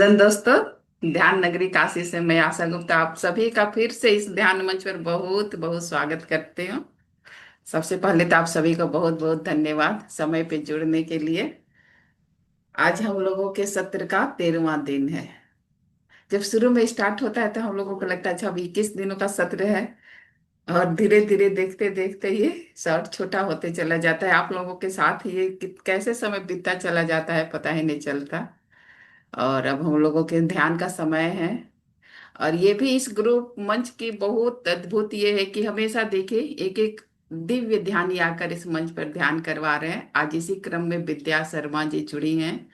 दोस्तों, ध्यान नगरी काशी से मैं आशा गुप्ता आप सभी का फिर से इस ध्यान मंच पर बहुत बहुत स्वागत करते हूँ। सबसे पहले तो आप सभी को बहुत बहुत धन्यवाद समय पे जुड़ने के लिए। आज हम लोगों के सत्र का 13वां दिन है। जब शुरू में स्टार्ट होता है तो हम लोगों को लगता है अच्छा अभी 21 दिनों का सत्र है, और धीरे धीरे देखते देखते ये शॉर्ट छोटा होते चला जाता है। आप लोगों के साथ ये कैसे समय बीतता चला जाता है पता ही नहीं चलता। और अब हम लोगों के ध्यान का समय है। और ये भी इस ग्रुप मंच की बहुत अद्भुत ये है कि हमेशा देखिए एक एक दिव्य ध्यानी आकर इस मंच पर ध्यान करवा रहे हैं। आज इसी क्रम में विद्या शर्मा जी जुड़ी हैं,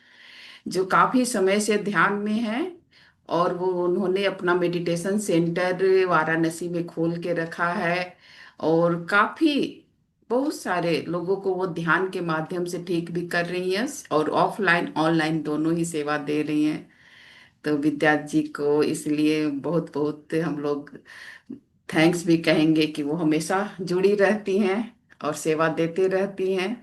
जो काफी समय से ध्यान में हैं। और वो उन्होंने अपना मेडिटेशन सेंटर वाराणसी में खोल के रखा है, और काफी बहुत सारे लोगों को वो ध्यान के माध्यम से ठीक भी कर रही हैं, और ऑफलाइन ऑनलाइन दोनों ही सेवा दे रही हैं। तो विद्या जी को इसलिए बहुत बहुत हम लोग थैंक्स भी कहेंगे कि वो हमेशा जुड़ी रहती हैं और सेवा देती रहती हैं।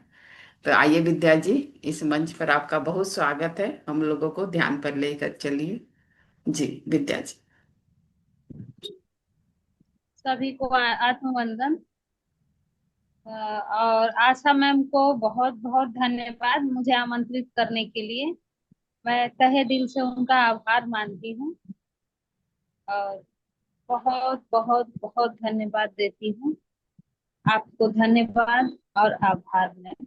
तो आइए विद्या जी, इस मंच पर आपका बहुत स्वागत है। हम लोगों को ध्यान पर लेकर चलिए। जी विद्या जी। सभी को आत्मवंदन। और आशा मैम को बहुत बहुत धन्यवाद मुझे आमंत्रित करने के लिए। मैं तहे दिल से उनका आभार मानती हूँ और बहुत बहुत बहुत धन्यवाद देती हूँ। आपको धन्यवाद और आभार मैम।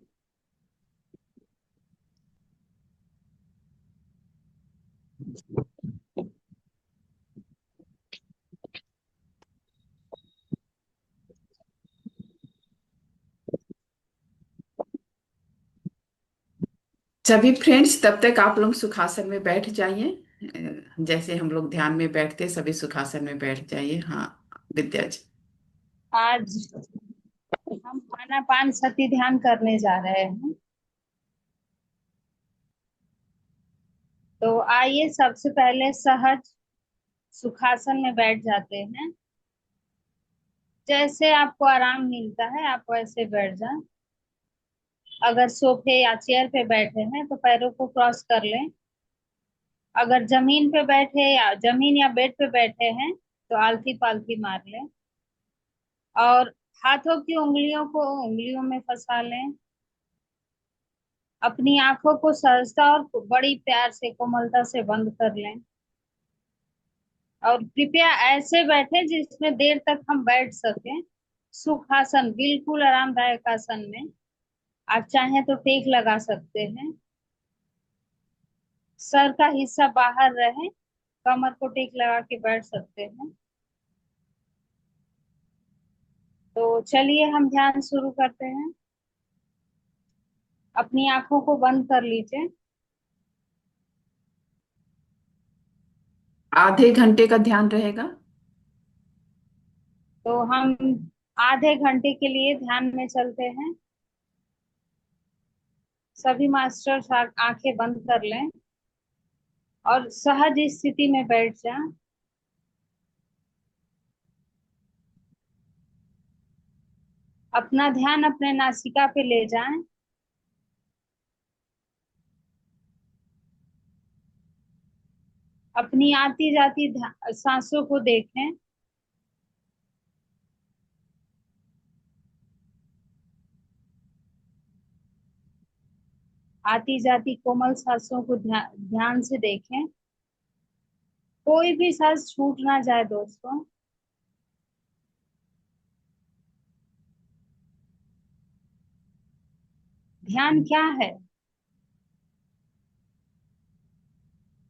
सभी फ्रेंड्स, तब तक आप लोग सुखासन में बैठ जाइए। जैसे हम लोग ध्यान में बैठते सभी सुखासन में बैठ जाइए। हाँ विद्या जी। आज हम आनापान सती ध्यान करने जा रहे हैं। तो आइए सबसे पहले सहज सुखासन में बैठ जाते हैं। जैसे आपको आराम मिलता है आप वैसे बैठ जाएं। अगर सोफे या चेयर पे बैठे हैं तो पैरों को क्रॉस कर लें। अगर जमीन पे बैठे या जमीन या बेड पे बैठे हैं तो आलती पालती मार लें। और हाथों की उंगलियों को उंगलियों में फंसा लें। अपनी आंखों को सहजता और बड़ी प्यार से कोमलता से बंद कर लें। और कृपया ऐसे बैठे जिसमें देर तक हम बैठ सकें। सुखासन बिल्कुल आरामदायक आसन में। आप चाहें तो टेक लगा सकते हैं। सर का हिस्सा बाहर रहे, कमर को टेक लगा के बैठ सकते हैं। तो चलिए हम ध्यान शुरू करते हैं। अपनी आंखों को बंद कर लीजिए। आधे घंटे का ध्यान रहेगा। तो हम आधे घंटे के लिए ध्यान में चलते हैं। सभी मास्टर्स आंखें बंद कर लें और सहज स्थिति में बैठ जाएं। अपना ध्यान अपने नासिका पे ले जाएं। अपनी आती जाती सांसों को देखें। आती जाती कोमल सांसों को ध्यान से देखें। कोई भी सांस छूट ना जाए दोस्तों। ध्यान क्या है?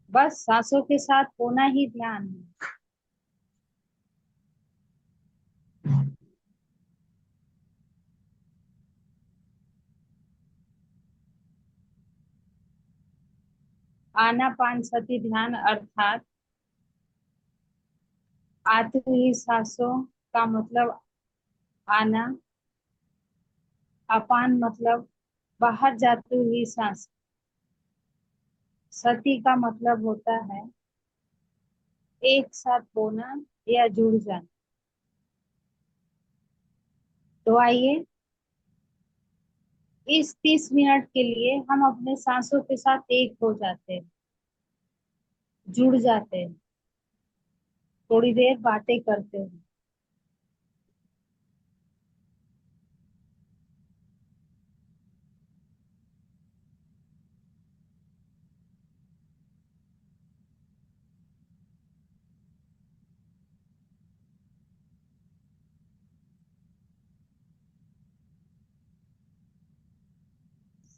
बस सांसों के साथ होना ही ध्यान है। आनापानसती ध्यान अर्थात आती हुई सांसों का मतलब आना। अपान मतलब बाहर जाती हुई सांस। सती का मतलब होता है एक साथ होना या जुड़ जाना। तो आइए इस 30 मिनट के लिए हम अपने सांसों के साथ एक हो जाते हैं। जुड़ जाते हैं, थोड़ी देर बातें करते हैं।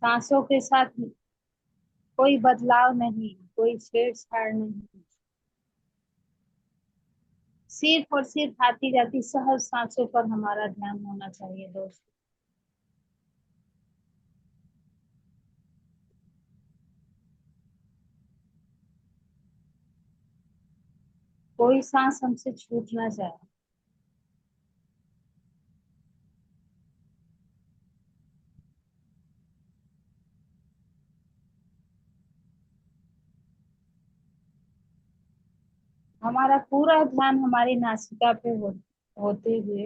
सांसों के साथ कोई बदलाव नहीं, कोई छेड़छाड़ नहीं, सिर्फ और सिर्फ आती जाती सहज सांसों पर हमारा ध्यान होना चाहिए दोस्त। कोई सांस हमसे छूट ना जाए। हमारा पूरा ध्यान हमारी नासिका पे होते हुए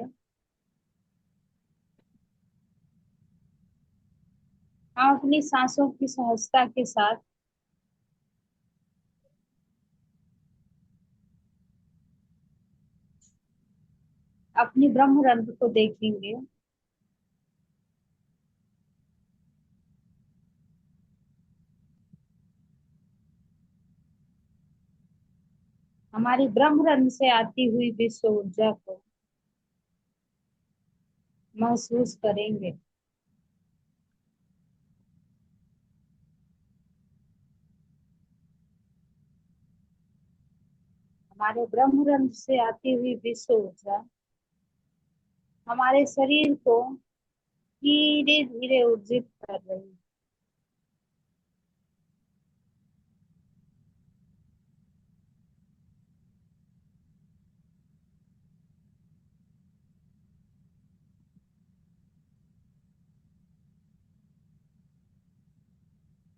हम अपनी सांसों की सहजता के साथ अपनी ब्रह्म रंध्र को देखेंगे। हमारी ब्रह्म रंध्र से आती हुई विश्व ऊर्जा को महसूस करेंगे। हमारे ब्रह्म रंध्र से आती हुई विश्व ऊर्जा हमारे शरीर को धीरे धीरे ऊर्जित कर रही है।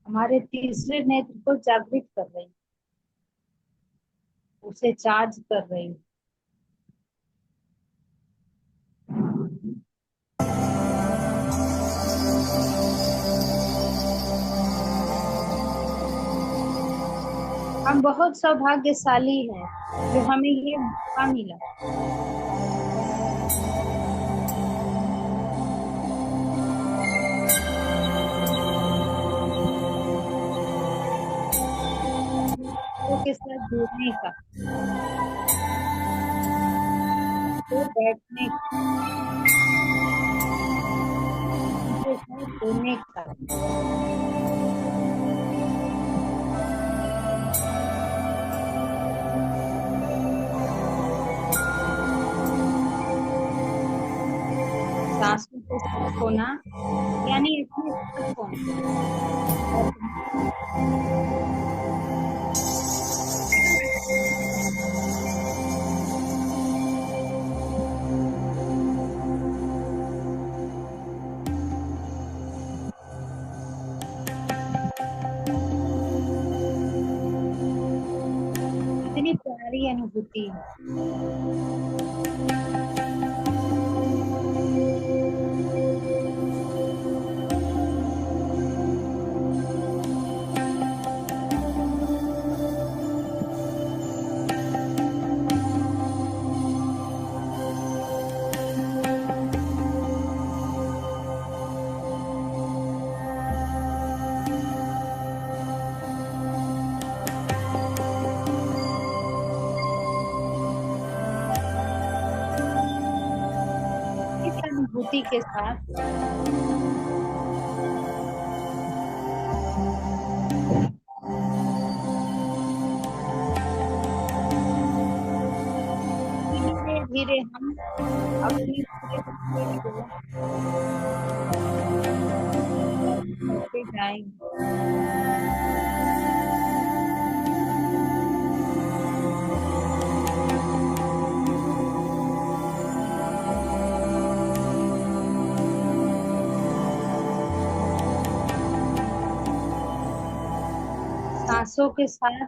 हमारे तीसरे नेत्र को जागृत कर रही है, उसे चार्ज कर रही है। हम बहुत सौभाग्यशाली हैं जो हमें ये मौका मिला। लोगों के साथ जुड़ने का, तो बैठने का, उनके साथ जुड़ने का। सांसों के साथ होना यानी अपने साथ होना। इतनी प्यारी अनुभूति है। इस अनुभूति के साथ धीरे धीरे हम अपनी पूरे शरीर को करते जाएंगे। सांसों के साथ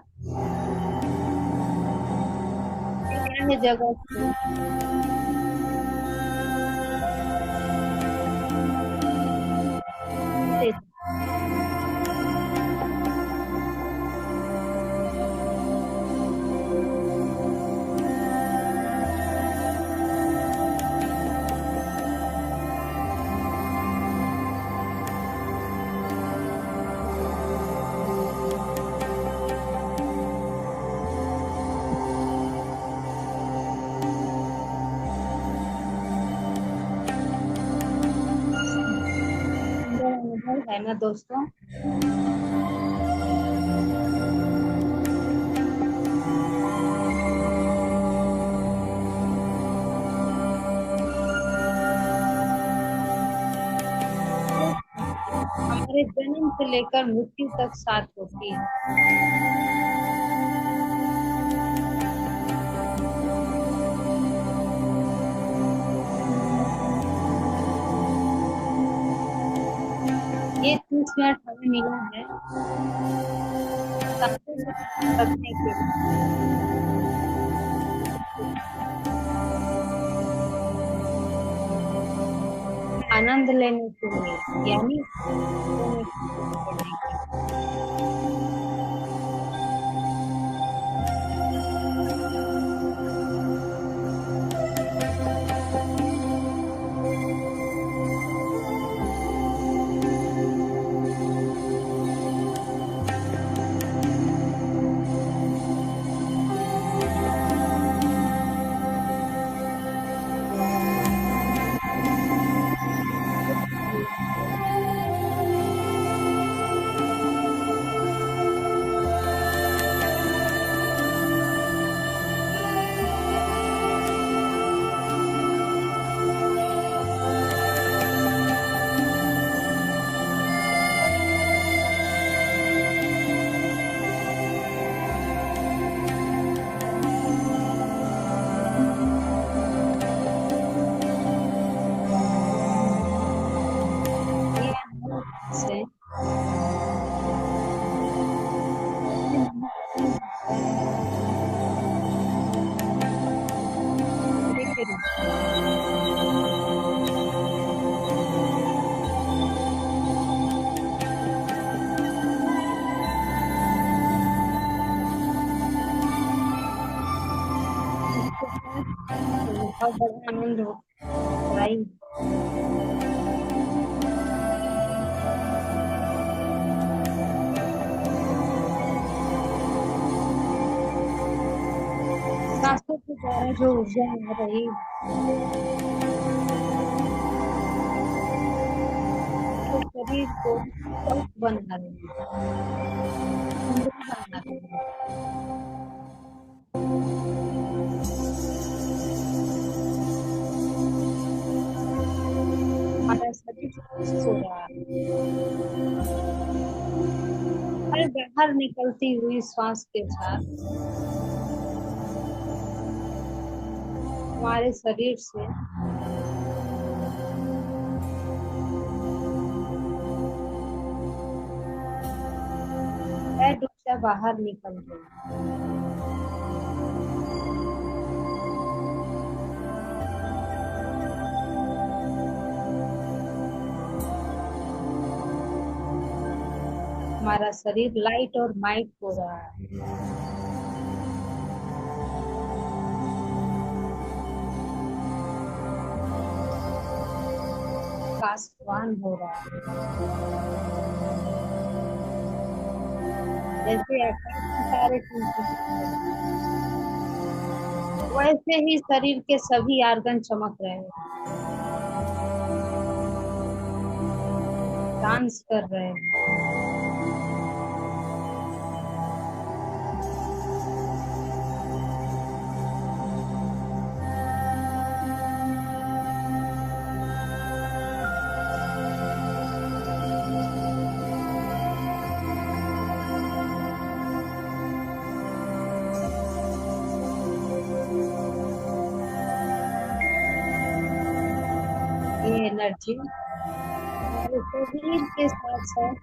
अन्य जगह को छूते है ना दोस्तों। हमारे जन्म से लेकर मृत्यु तक साथ होती है। ये 30 मिनट हमें मिला है सांसों को रखने के लिए, आनंद लेने के लिए, यानी सोने पढ़ने के लिए। ये अनुभव से के रूप में बहुत बड़ा आनंद होता है। सांसों के द्वारा जो ऊर्जा आ रही तो शरीर को स्वस्थ बना रही सुंदर बना रही। हमारा शरीर स्वस्थ हो रहा है। हर बाहर निकलती हुई श्वास के साथ हमारे शरीर से बैड ऊर्जा बाहर निकल गई। हमारा शरीर लाइट और माइट हो रहा है। आसमान हो रहा है। जैसे आकाश में तारे टूटते हैं, वैसे ही शरीर के सभी आर्गन चमक रहे हैं, डांस कर रहे हैं। ये एनर्जी हमारे शरीर के साथ साथ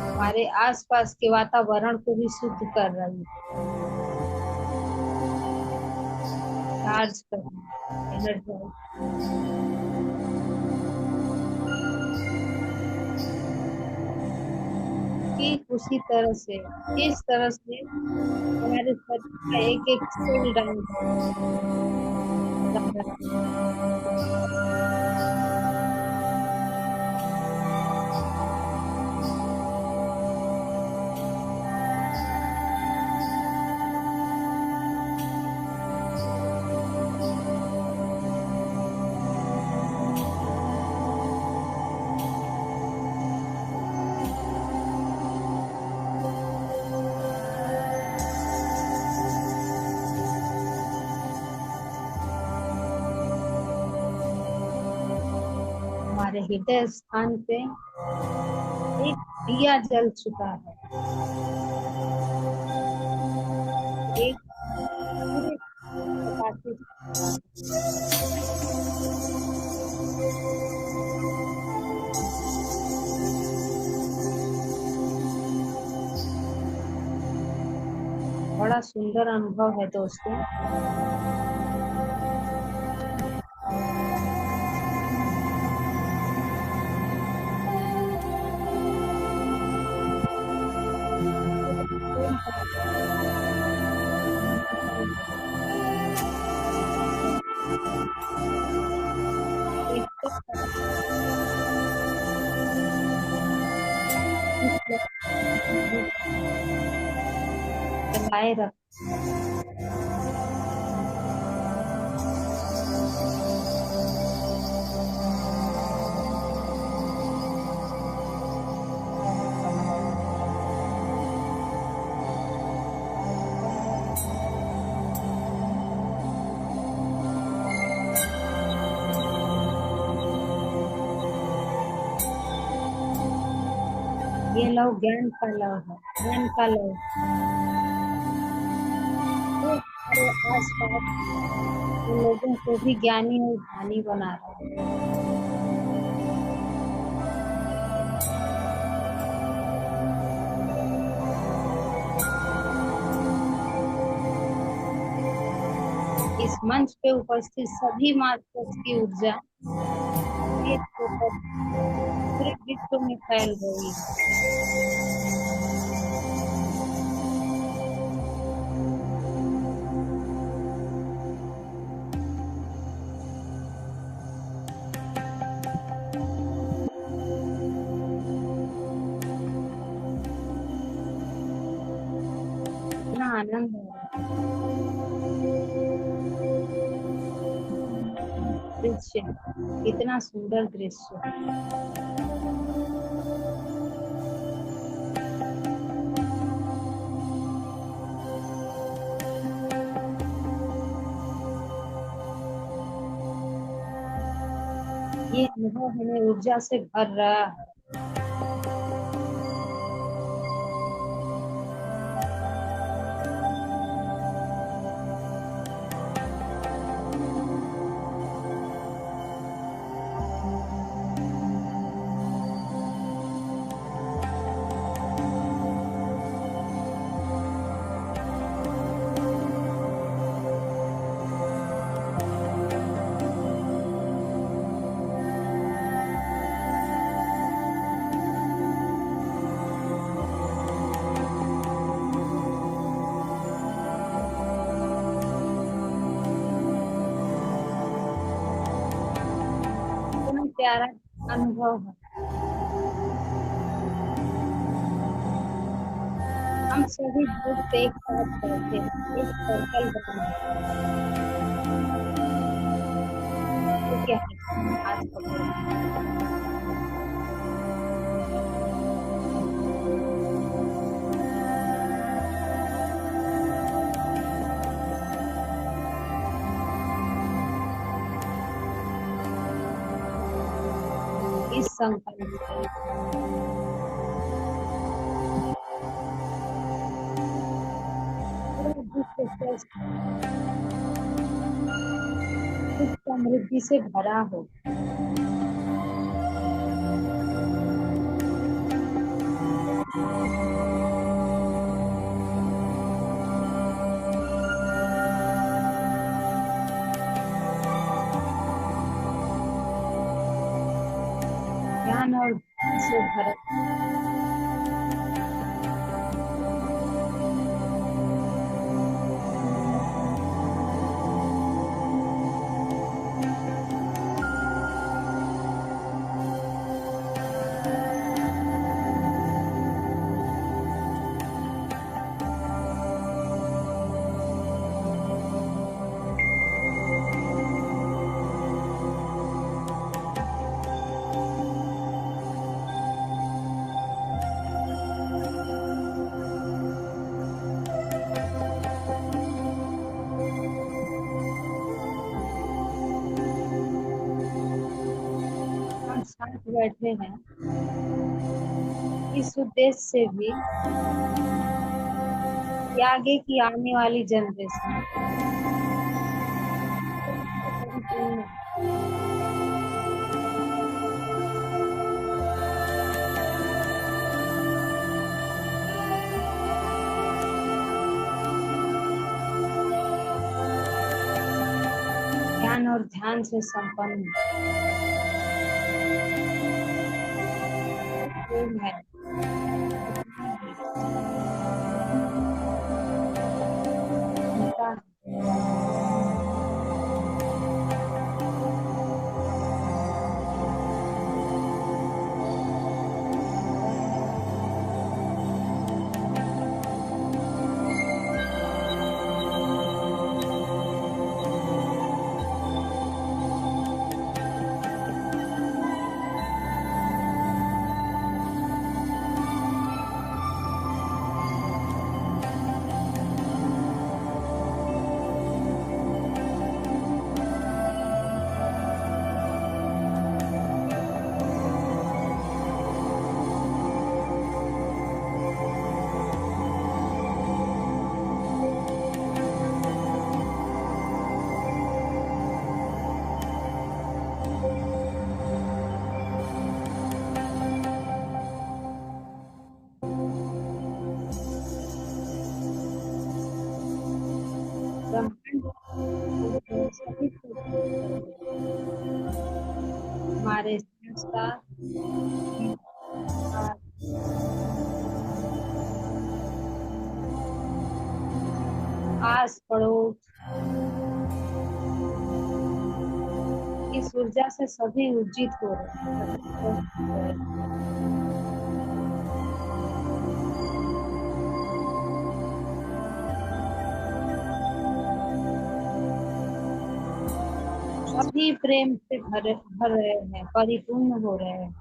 हमारे आसपास के वातावरण को भी शुद्ध कर रही है, चार्ज कर रही है, एनर्जी। ठीक उसी तरह से, इस तरह से हमारे शरीर का एक एक सेल डांस कर रहा है। हमारे हृदय स्थान पे एक दिया जल चुका है। एक पूरे पटाखे से चुका है। बड़ा सुंदर अनुभव है दोस्तों। एक तो जलाए रख। ये लव ज्ञान का लव है, ज्ञान का लव। वो हमारे आस पास के लोगों को भी ज्ञानी और ध्यानी बना रहा है। इस मंच पे उपस्थित सभी मास्टर्स की ऊर्जा एक होकर पूरे विश्व में फैल रही है। इतना आनंद हो रहा है। दृश्य, इतना सुंदर दृश्य। ये अनुभव हमें ऊर्जा से भर रहा है। इतना प्यारा अनुभव है। हम सभी ग्रुप पे एक साथ बैठे, एक सर्कल बना। तो क्या है, हाथ पकड़ो। इस संकल्प से पूरा विश्व स्वस्थ सुख समृद्धि से भरा हो। ज्ञान और ध्यान से भरा। आज बैठे हैं इस उद्देश्य से भी कि आगे की आने वाली जनरेशन परिपूर्ण ज्ञान और ध्यान से संपन्न प्रेम है, क्षमता है, ब्रह्मांड और सभी कुछ हमारे संस्कार और आस पड़ोस इस ऊर्जा से सभी ऊर्जित हो रहे हैं, सभी स्वस्थ हो रहे हैं, सभी प्रेम से भर रहे हैं, परिपूर्ण हो रहे हैं।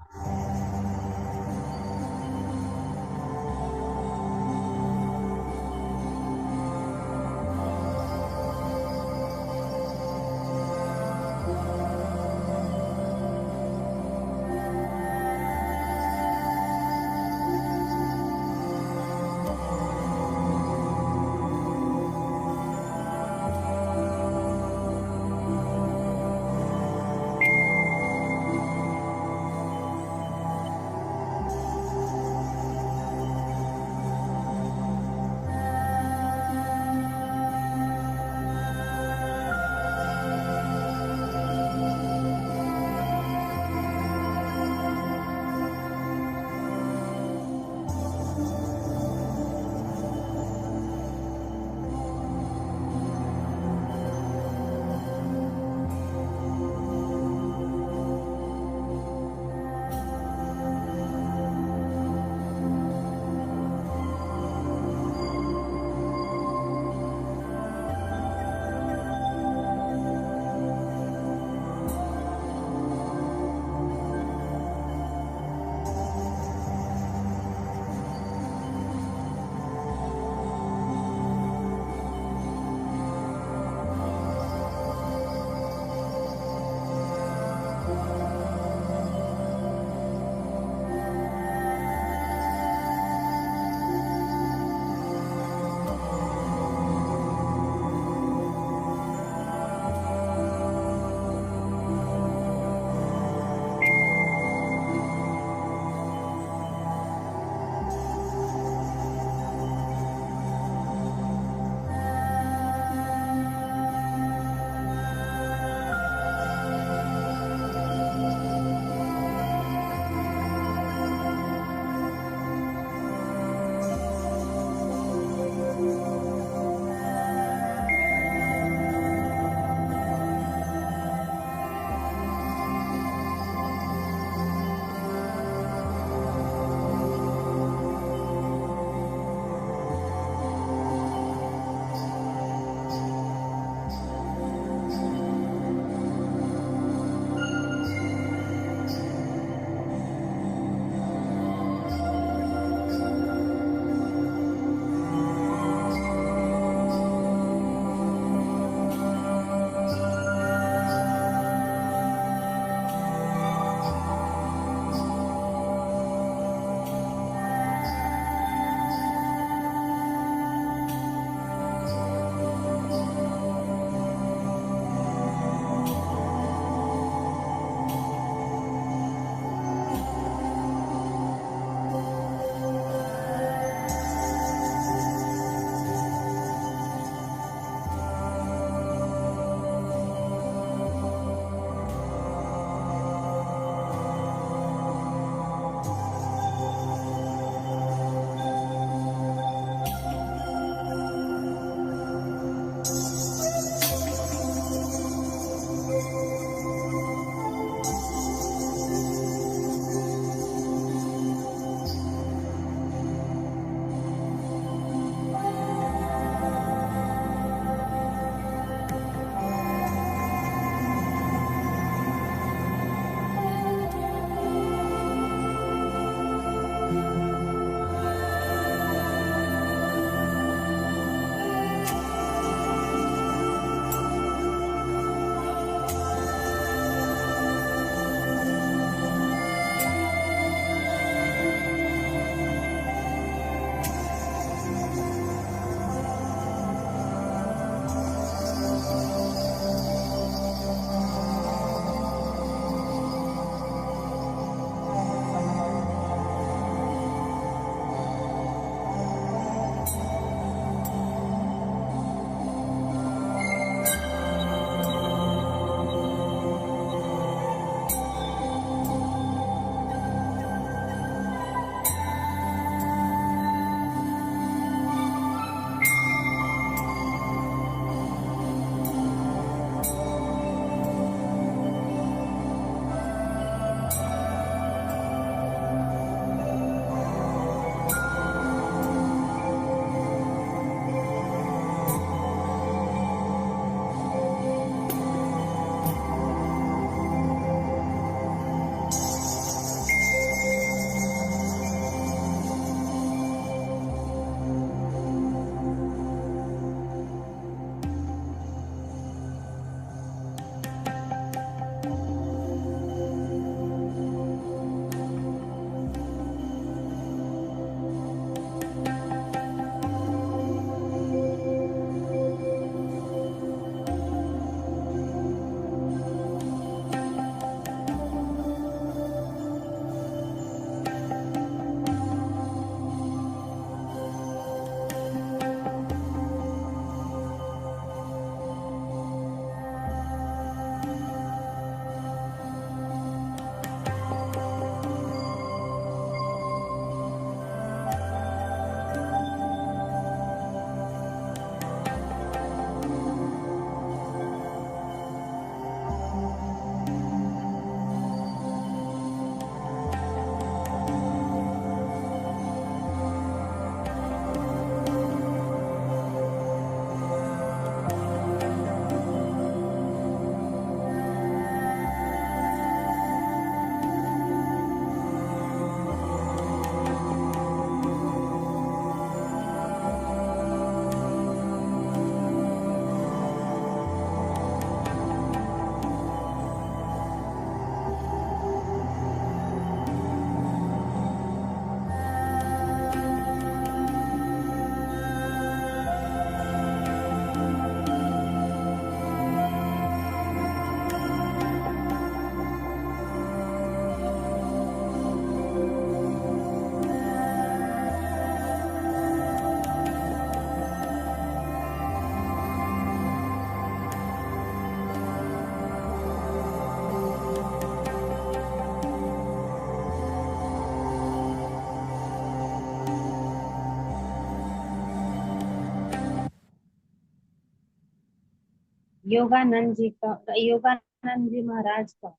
योगानंद जी महाराज का,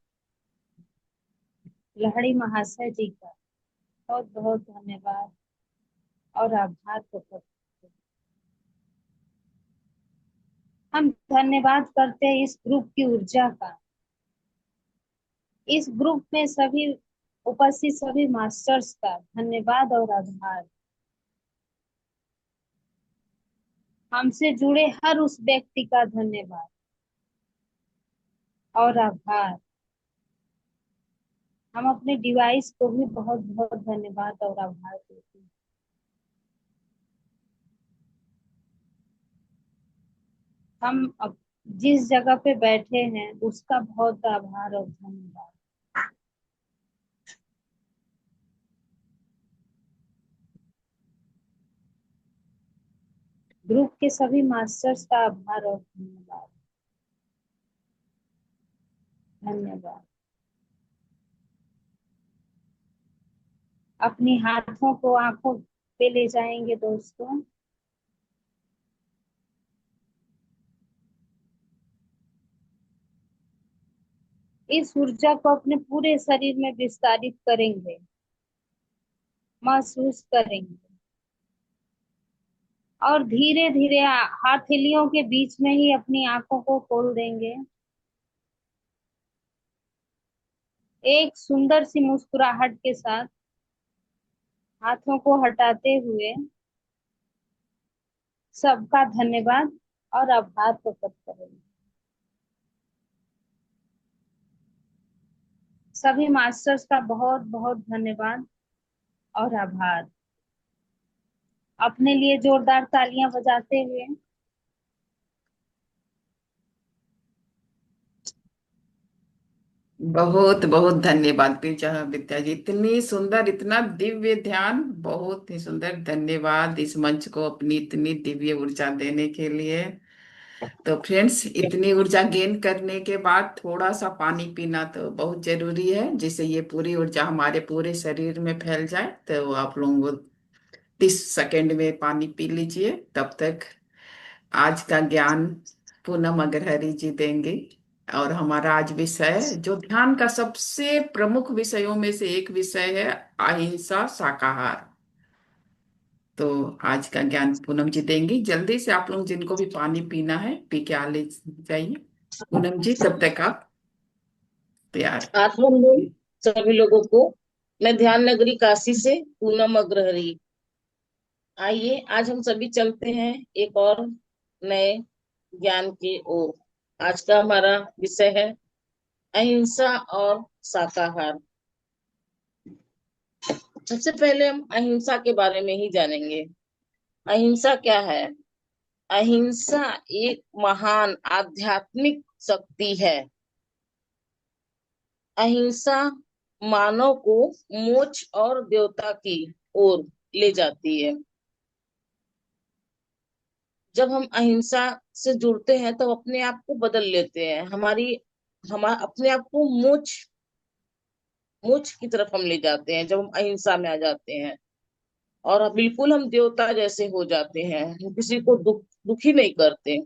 लहड़ी महाशय जी का बहुत बहुत धन्यवाद और आभार प्रकट करते हैं। हम धन्यवाद करते हैं इस ग्रुप की ऊर्जा का, इस ग्रुप में सभी उपस्थित सभी मास्टर्स का धन्यवाद और आभार। हमसे जुड़े हर उस व्यक्ति का धन्यवाद और आभार। हम अपने डिवाइस को भी बहुत बहुत धन्यवाद और आभार देते हैं। हम अब जिस जगह पे बैठे हैं उसका बहुत आभार और धन्यवाद। ग्रुप के सभी मास्टर्स का आभार और धन्यवाद। धन्यवाद। अपनी हाथों को आंखों पे ले जाएंगे दोस्तों। इस ऊर्जा को अपने पूरे शरीर में विस्तारित करेंगे, महसूस करेंगे और धीरे धीरे हथेलियों के बीच में ही अपनी आंखों को खोल देंगे। एक सुंदर सी मुस्कुराहट के साथ हाथों को हटाते हुए सबका धन्यवाद और आभार प्रकट करेंगे। सभी मास्टर्स का बहुत बहुत धन्यवाद और आभार। अपने लिए जोरदार तालियां बजाते हुए बहुत बहुत धन्यवाद पूजा विद्या जी, इतनी सुंदर, इतना दिव्य ध्यान, बहुत ही सुंदर। धन्यवाद इस मंच को अपनी इतनी दिव्य ऊर्जा देने के लिए। तो फ्रेंड्स, इतनी ऊर्जा गेन करने के बाद थोड़ा सा पानी पीना तो बहुत जरूरी है, जिससे ये पूरी ऊर्जा हमारे पूरे शरीर में फैल जाए। तो आप लोग 30 सेकंड में पानी पी लीजिए। तब तक आज का ज्ञान पूनम अग्रहरि जी देंगे। और हमारा आज विषय, जो ध्यान का सबसे प्रमुख विषयों में से एक विषय है, अहिंसा शाकाहार। तो आज का ज्ञान पूनम जी देंगी। जल्दी से आप लोग जिनको भी पानी पीना है पी के आ ले जाइए। पूनम जी, तब तक आप तैयार। आत्मबंधु सभी लोगों को, मैं ध्यान नगरी काशी से पूनम अग्रहरि। आइए आज हम सभी चलते हैं एक और नए ज्ञान की ओर। आज का हमारा विषय है अहिंसा और शाकाहार। सबसे पहले हम अहिंसा के बारे में ही जानेंगे। अहिंसा क्या है? अहिंसा एक महान आध्यात्मिक शक्ति है। अहिंसा मानव को मोक्ष और देवता की ओर ले जाती है। जब हम अहिंसा से जुड़ते हैं तो अपने आप को बदल लेते हैं। हम अपने आप को मोक्ष मोक्ष की तरफ हम ले जाते हैं जब हम अहिंसा में आ जाते हैं। और बिल्कुल हम देवता जैसे हो जाते हैं। हम किसी को दुखी नहीं करते।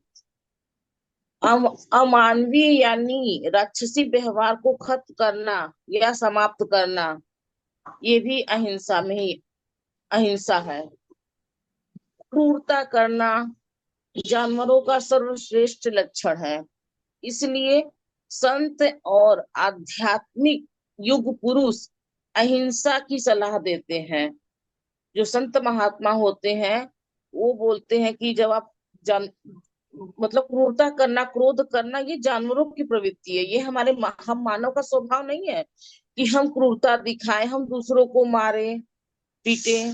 अमानवीय यानी राक्षसी व्यवहार को खत्म करना या समाप्त करना, ये भी अहिंसा में ही अहिंसा है। क्रूरता करना जानवरों का सर्वश्रेष्ठ लक्षण है। इसलिए संत और आध्यात्मिक युग पुरुष अहिंसा की सलाह देते हैं। जो संत महात्मा होते हैं वो बोलते हैं कि जब आप जान मतलब क्रूरता करना, क्रोध करना, ये जानवरों की प्रवृत्ति है। ये हम मानव का स्वभाव नहीं है कि हम क्रूरता दिखाएं, हम दूसरों को मारे पीटे।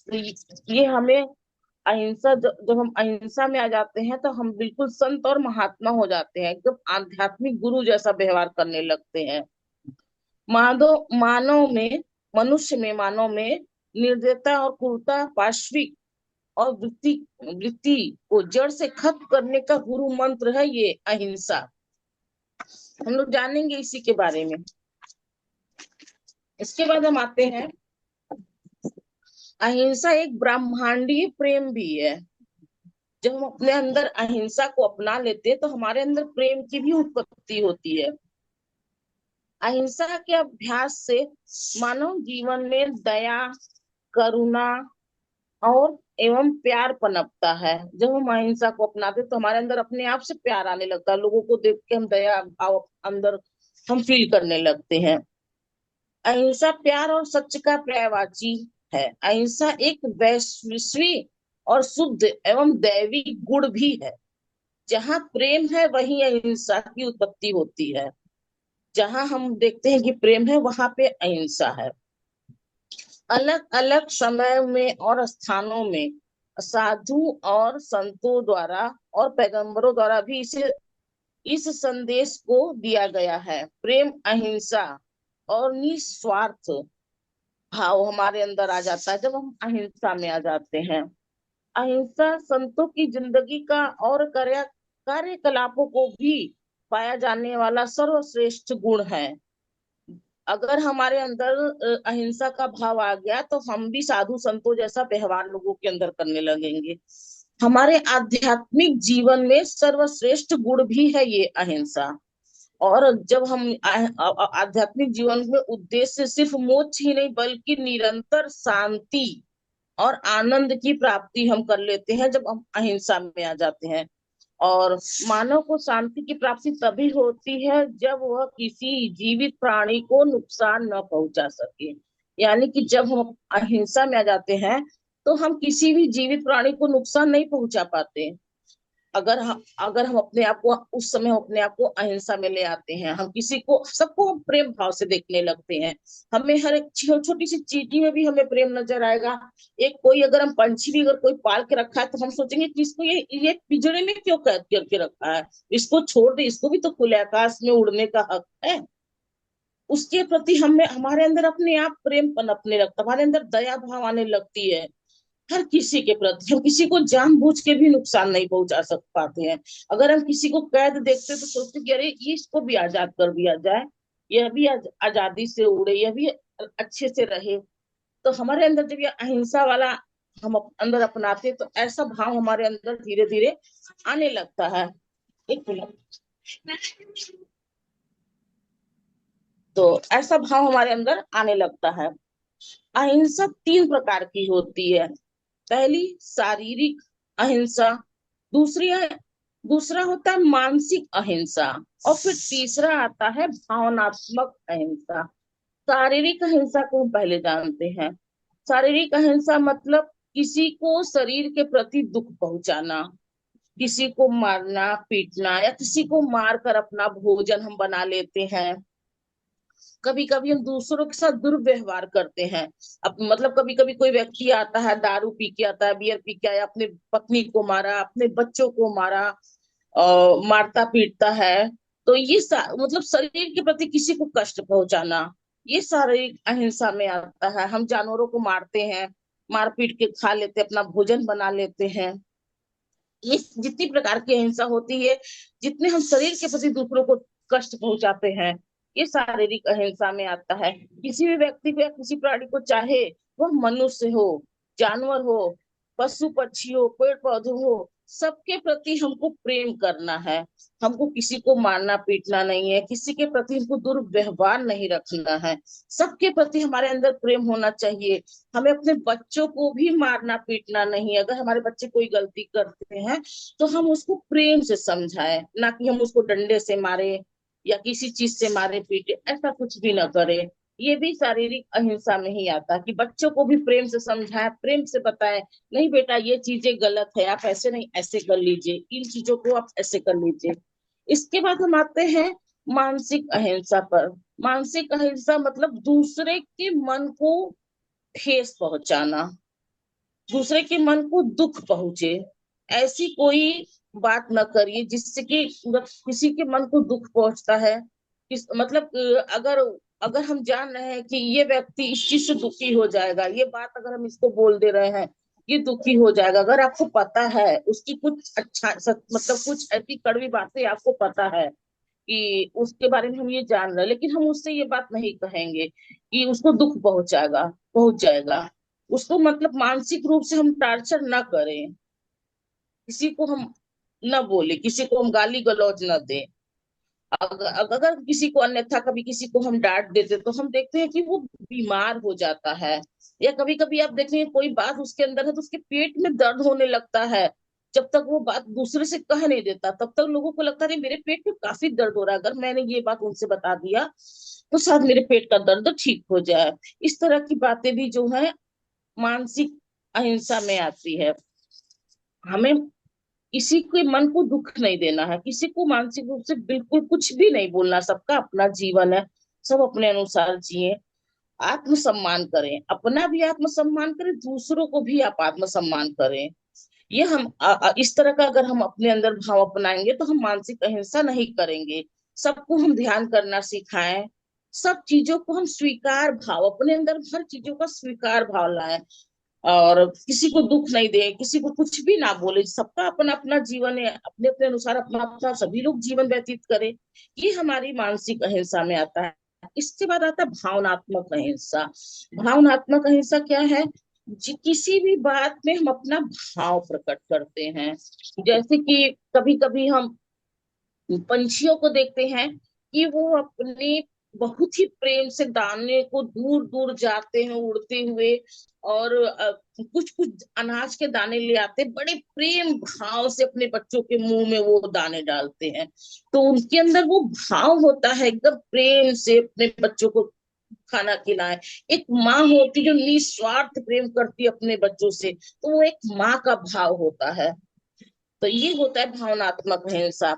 तो ये हमें अहिंसा, जब हम अहिंसा में आ जाते हैं तो हम बिल्कुल संत और महात्मा हो जाते हैं, एकदम आध्यात्मिक गुरु जैसा व्यवहार करने लगते हैं। मानव में निर्दयता और क्रूरता, पाशविक और वृत्ति को जड़ से खत्म करने का गुरु मंत्र है ये अहिंसा। हम लोग जानेंगे इसी के बारे में। इसके बाद हम आते हैं, अहिंसा एक ब्रह्मांडीय प्रेम भी है। जब हम अपने अंदर अहिंसा को अपना लेते हैं तो हमारे अंदर प्रेम की भी उत्पत्ति होती है। अहिंसा के अभ्यास से मानव जीवन में दया, करुणा और एवं प्यार पनपता है। जब हम अहिंसा को अपनाते हैं तो हमारे अंदर अपने आप से प्यार आने लगता है, लोगों को देख के हम दया भाव अंदर हम फील करने लगते हैं। अहिंसा प्यार और सच का पर्यायवाची है। अहिंसा एक वैश्वी और शुद्ध एवं दैवी गुण भी है। जहाँ प्रेम है वहीं अहिंसा की उत्पत्ति होती है। जहाँ हम देखते हैं कि प्रेम है वहां पे अहिंसा है। अलग अलग समय में और स्थानों में साधु और संतों द्वारा और पैगंबरों द्वारा भी इस संदेश को दिया गया है। प्रेम, अहिंसा और निस्वार्थ भाव हमारे अंदर आ जाता है जब हम अहिंसा में आ जाते हैं। अहिंसा संतों की जिंदगी का और कार्यकलापों को भी पाया जाने वाला सर्वश्रेष्ठ गुण है। अगर हमारे अंदर अहिंसा का भाव आ गया तो हम भी साधु संतों जैसा व्यवहार लोगों के अंदर करने लगेंगे। हमारे आध्यात्मिक जीवन में सर्वश्रेष्ठ गुण भी है ये अहिंसा। और जब हम आध्यात्मिक जीवन में उद्देश्य सिर्फ मोक्ष ही नहीं बल्कि निरंतर शांति और आनंद की प्राप्ति हम कर लेते हैं जब हम अहिंसा में आ जाते हैं। और मानव को शांति की प्राप्ति तभी होती है जब वह किसी जीवित प्राणी को नुकसान न पहुंचा सके। यानी कि जब हम अहिंसा में आ जाते हैं तो हम किसी भी जीवित प्राणी को नुकसान नहीं पहुंचा पाते। अगर हम अपने आप को उस समय अपने आप को अहिंसा में ले आते हैं, हम किसी को सबको हम प्रेम भाव से देखने लगते हैं। हमें हर एक छोटी सी चीटी में भी हमें प्रेम नजर आएगा। एक कोई अगर हम पंछी भी अगर कोई पाल के रखा है तो हम सोचेंगे कि इसको ये पिंजरे में क्यों कैद करके रखा है, इसको छोड़ दे, इसको भी तो खुले आकाश में उड़ने का हक है। उसके प्रति हमें हमारे अंदर अपने आप प्रेम पनपने लगता है, हमारे अंदर दया भाव आने लगती है। हर किसी के प्रति हम किसी को जानबूझ के भी नुकसान नहीं पहुंचा सक पाते हैं। अगर हम किसी को कैद देखते तो सोचते कि अरे ये इसको भी आजाद कर दिया जाए, यह भी आजादी से उड़े, यह भी अच्छे से रहे। तो हमारे अंदर जब ये अहिंसा वाला हम अंदर अपनाते तो ऐसा भाव हमारे अंदर धीरे धीरे आने लगता है। एक मिनट। तो ऐसा भाव हमारे अंदर आने लगता है। अहिंसा 3 प्रकार की होती है। पहली शारीरिक अहिंसा, दूसरी है दूसरा होता है मानसिक अहिंसा, और फिर तीसरा आता है भावनात्मक अहिंसा। शारीरिक अहिंसा को हम पहले जानते हैं। शारीरिक अहिंसा मतलब किसी को शरीर के प्रति दुख पहुंचाना, किसी को मारना पीटना, या किसी को मार कर अपना भोजन हम बना लेते हैं। कभी कभी हम दूसरों के साथ दुर्व्यवहार करते हैं। अब मतलब कभी कभी कोई व्यक्ति आता है, दारू पी के आता है, बियर पी के आया, अपने पत्नी को मारा, अपने बच्चों को मारा, मारता पीटता है। तो ये मतलब शरीर के प्रति किसी को कष्ट पहुंचाना, ये शारीरिक अहिंसा में आता है। हम जानवरों को मारते हैं, मार पीट के खा लेते, अपना भोजन बना लेते हैं। ये जितनी प्रकार की अहिंसा होती है, जितने हम शरीर के प्रति दूसरों को कष्ट पहुंचाते हैं, ये शारीरिक अहिंसा में आता है। किसी भी व्यक्ति को या किसी प्राणी को, चाहे वह मनुष्य हो, जानवर हो, पशु पक्षी हो, पेड़ पौधे हो, सबके प्रति हमको प्रेम करना है। हमको किसी को मारना पीटना नहीं है, किसी के प्रति हमको दुर्व्यवहार नहीं रखना है। सबके प्रति हमारे अंदर प्रेम होना चाहिए। हमें अपने बच्चों को भी मारना पीटना नहीं है। अगर हमारे बच्चे कोई गलती करते हैं तो हम उसको प्रेम से समझाएं, ना कि हम उसको डंडे से मारे या किसी चीज से मारे पीटे, ऐसा कुछ भी ना करें। ये भी शारीरिक अहिंसा में ही आता है कि बच्चों को भी प्रेम से समझाएं, प्रेम से बताएं, नहीं बेटा ये चीजें गलत है, आप ऐसे नहीं ऐसे कर लीजिए, इन चीजों को आप ऐसे कर लीजिए। इसके बाद हम आते हैं मानसिक अहिंसा पर। मानसिक अहिंसा मतलब दूसरे के मन को ठेस पहुंचाना, दूसरे के मन को दुख पहुंचे, ऐसी कोई बात न करिए जिससे कि किसी के मन को दुख पहुंचता है। मतलब अगर अगर हम जान रहे हैं कि ये व्यक्ति इस चीज से दुखी हो जाएगा, ये बात अगर हम इसको बोल दे रहे हैं, ये दुखी हो जाएगा, अगर आपको पता है उसकी कुछ मतलब कुछ ऐसी कड़वी बातें आपको पता है कि उसके बारे में हम ये जान रहे हैं, लेकिन हम उससे ये बात नहीं कहेंगे कि उसको दुख पहुंच जाएगा। उसको मतलब मानसिक रूप से हम टार्चर ना करें। किसी को हम न बोले, किसी को हम गाली गलौज न दें। अगर किसी को अन्यथा कभी किसी को हम डांट देते तो हम देखते हैं कि वो बीमार हो जाता है। या कभी कभी आप देखेंगे कोई बात उसके अंदर है तो उसके पेट में दर्द होने लगता है। जब तक वो बात दूसरे से कह नहीं देता तब तक लोगों को लगता है मेरे पेट में काफी दर्द हो रहा है, अगर मैंने ये बात उनसे बता दिया तो शायद मेरे पेट का दर्द ठीक हो जाए। इस तरह की बातें भी जो है मानसिक अहिंसा में आती है। हमें किसी के मन को दुख नहीं देना है, किसी को मानसिक रूप से बिल्कुल कुछ भी नहीं बोलना। सबका अपना जीवन है, सब अपने अनुसार जिए। आत्मसम्मान करें, अपना भी आत्मसम्मान करें, दूसरों को भी आप आत्मसम्मान करें। ये हम इस तरह का अगर हम अपने अंदर भाव अपनाएंगे तो हम मानसिक अहिंसा नहीं करेंगे। सबको हम ध्यान करना सिखाएं, सब चीजों को हम स्वीकार भाव, अपने अंदर हर चीजों का स्वीकार भाव लाएं। और किसी को दुख नहीं दे, किसी को कुछ भी ना बोले। सबका अपना अपना जीवन है, अपने अपने अनुसार अपना अपना सभी लोग जीवन व्यतीत करें। ये हमारी मानसिक अहिंसा में आता है। इसके बाद आता है भावनात्मक अहिंसा। भावनात्मक अहिंसा क्या है? किसी भी बात में हम अपना भाव प्रकट करते हैं। जैसे कि कभी कभी हम पंछियों को देखते हैं कि वो अपने बहुत ही प्रेम से दाने को दूर दूर जाते हैं उड़ते हुए, और कुछ कुछ अनाज के दाने ले आते, बड़े प्रेम भाव से अपने बच्चों के मुंह में वो दाने डालते हैं। तो उनके अंदर वो भाव होता है, एकदम प्रेम से अपने बच्चों को खाना खिलाएं। एक माँ होती जो निस्वार्थ प्रेम करती है अपने बच्चों से, तो वो एक माँ का भाव होता है। तो ये होता है भावनात्मक अहिंसा।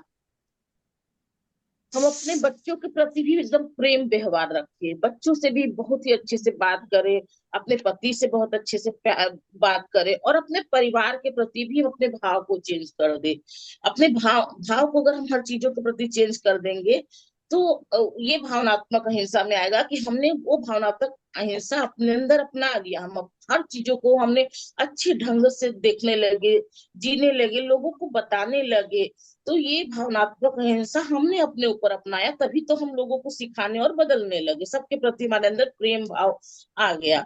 हम अपने बच्चों के प्रति भी एकदम प्रेम व्यवहार रखें, बच्चों से भी बहुत ही अच्छे से बात करें, अपने पति से बहुत अच्छे से बात करें, और अपने परिवार के प्रति भी हम अपने भाव को चेंज कर दे। अपने भाव भाव को अगर हम हर चीजों के प्रति चेंज कर देंगे तो ये भावनात्मक अहिंसा में आएगा कि हमने वो भावनात्मक अहिंसा अपने अंदर अपना लिया। हम अब हर चीजों को हमने अच्छे ढंग से देखने लगे, जीने लगे, लोगों को बताने लगे। तो ये भावनात्मक अहिंसा हमने अपने ऊपर अपनाया, तभी तो हम लोगों को सिखाने और बदलने लगे, सबके प्रति हमारे अंदर प्रेम भाव आ गया।